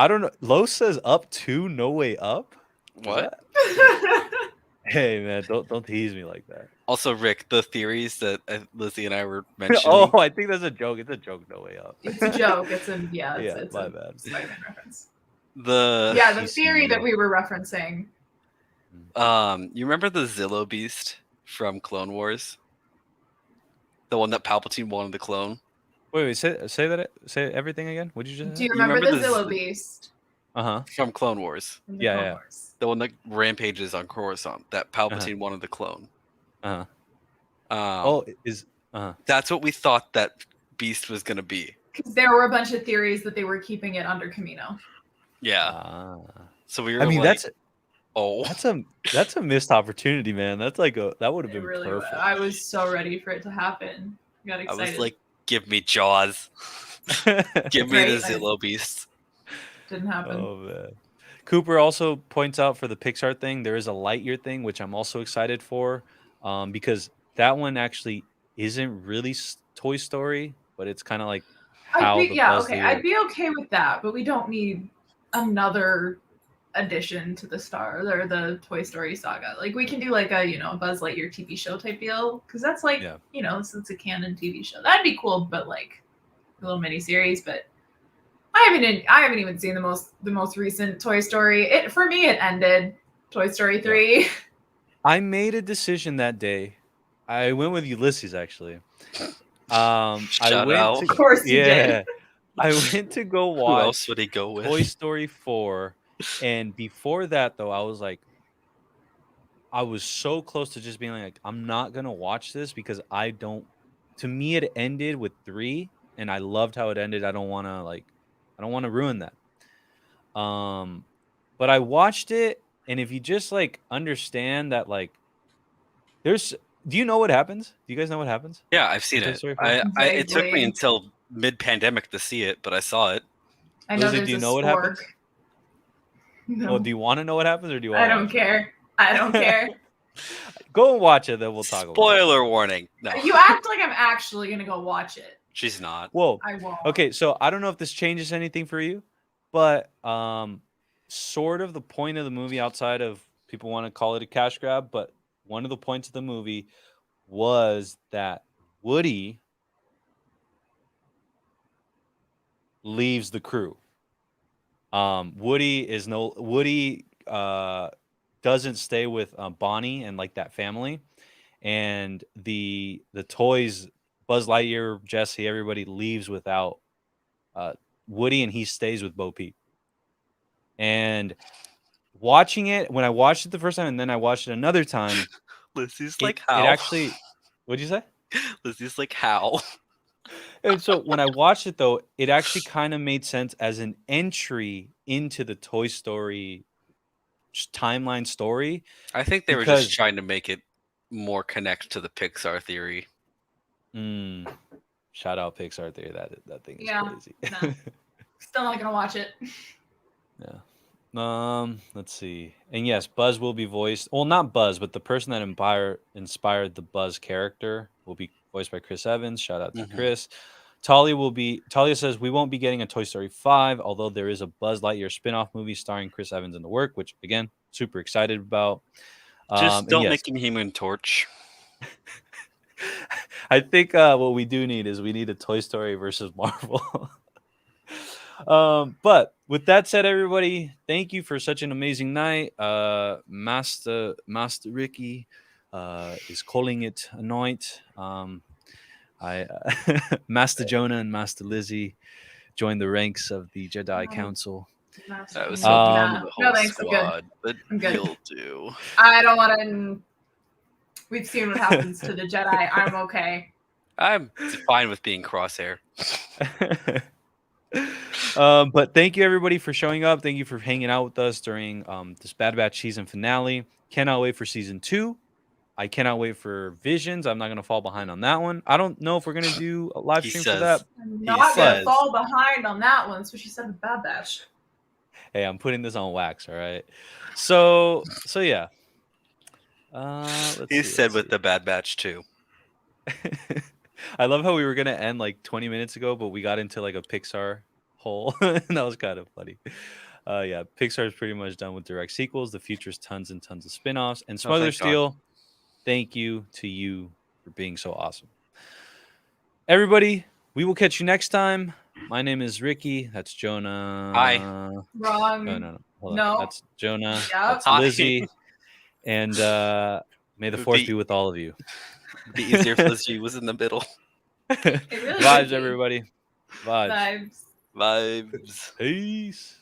don't know. Lo says Up 2, No Way Up. What? Hey man, don't tease me like that. Also, Rick, the theories that Lizzie and I were mentioning. Oh, I think that's a joke. It's a joke. No Way Up. It's a joke. It's a it's my bad. Spiderman reference. The theory that we were referencing. You remember the Zillow Beast from Clone Wars? The one that Palpatine wanted to clone. Wait, say everything again. What did you just? Do you remember the Zillow Beast? From Clone Wars. Yeah. The one that rampages on Coruscant that Palpatine wanted to clone. That's what we thought that Beast was gonna be. Because there were a bunch of theories that they were keeping it under Camino. Yeah. So we were. I mean, like, that's a missed opportunity, man. That's like that would have been really perfect. I was so ready for it to happen. I got excited. I was like, give me Jaws. Give me the Zillow Beast. Didn't happen. Oh man. Cooper also points out for the Pixar thing, there is a Lightyear thing, which I'm also excited for, because that one actually isn't really Toy Story, but it's kind of like how I'd be okay with that, but we don't need another addition to the the Toy Story saga. Like, we can do like a Buzz Lightyear TV show type deal, because that's like since a canon TV show, that'd be cool, but like a little mini series. But I haven't even seen the most recent Toy Story. For me, it ended. Toy Story 3. Yeah. I made a decision that day. I went with Ulysses, actually. Of course you did. I went to go watch. Who else would he go with? Toy Story 4, and before that, though, I was so close to just being like, I'm not gonna watch this because I don't. To me, it ended with 3, and I loved how it ended. I don't want to ruin that. But I watched it, and if you just like understand that, like, do you know what happens? Do you guys know what happens? Yeah, I've seen it. It took me until mid-pandemic to see it, but I saw it. I know. Lizzie, do you know what happens? No. Well, do you want to know what happens, or do you want? I don't care. I don't care. Go and watch it, then we'll talk about it. Spoiler warning. No. You act like I'm actually gonna go watch it. She's not. Whoa. I won't. Okay, so I don't know if this changes anything for you, but sort of the point of the movie outside of people want to call it a cash grab, but one of the points of the movie was that Woody leaves the crew. Woody doesn't stay with Bonnie and like that family, and the toys, Buzz Lightyear, Jesse, everybody leaves without Woody, and he stays with Bo Peep. And watching it, when I watched it the first time and then I watched it another time, Lizzie's it actually, what'd you say? Lizzie's like, how? And so when I watched it though, it actually kind of made sense as an entry into the Toy Story timeline story. I think they were just trying to make it more connect to the Pixar theory. Shout out Pixar theory. That thing is crazy. No. Still not gonna watch it. Yeah. Let's see. And yes, Buzz will be voiced. Well, not Buzz, but the person that inspired the Buzz character will be voiced by Chris Evans. Shout out to Chris. Talia says we won't be getting a Toy Story 5, although there is a Buzz Lightyear spin-off movie starring Chris Evans in the work, which again, super excited about. Just don't make him Human Torch. I think what we do need is we need a Toy Story versus Marvel. But with that said, everybody, thank you for such an amazing night. Master Ricky is calling it a night. Master Jonah and Master Lizzie joined the ranks of the Jedi Council. That was the whole thanks, squad, but I'm good. he'll do. I don't want to. We've seen what happens to the Jedi. I'm okay. I'm fine with being Crosshair. But thank you everybody for showing up. Thank you for hanging out with us during this Bad Batch season finale. Cannot wait for season 2. I cannot wait for Visions. I'm not going to fall behind on that one. I don't know if we're going to do a live stream for that. I'm not going to fall behind on that one. That's what she said with Bad Batch. Hey, I'm putting this on wax, all right? So yeah. He said with the Bad Batch too. I love how we were gonna end like 20 minutes ago, but we got into like a Pixar hole, and that was kind of funny. Yeah, Pixar is pretty much done with direct sequels. The future's tons and tons of spin-offs. And Smuggler Steel, thank you to you for being so awesome. Everybody, we will catch you next time. My name is Ricky. That's Jonah. Hi. Wrong. No. Hold No. on. That's Jonah. Yep. That's Lizzie. And may the force be with all of you. It'd be easier if Lizzie was in the middle. Vibes, everybody. Vibes. Vibes. Peace.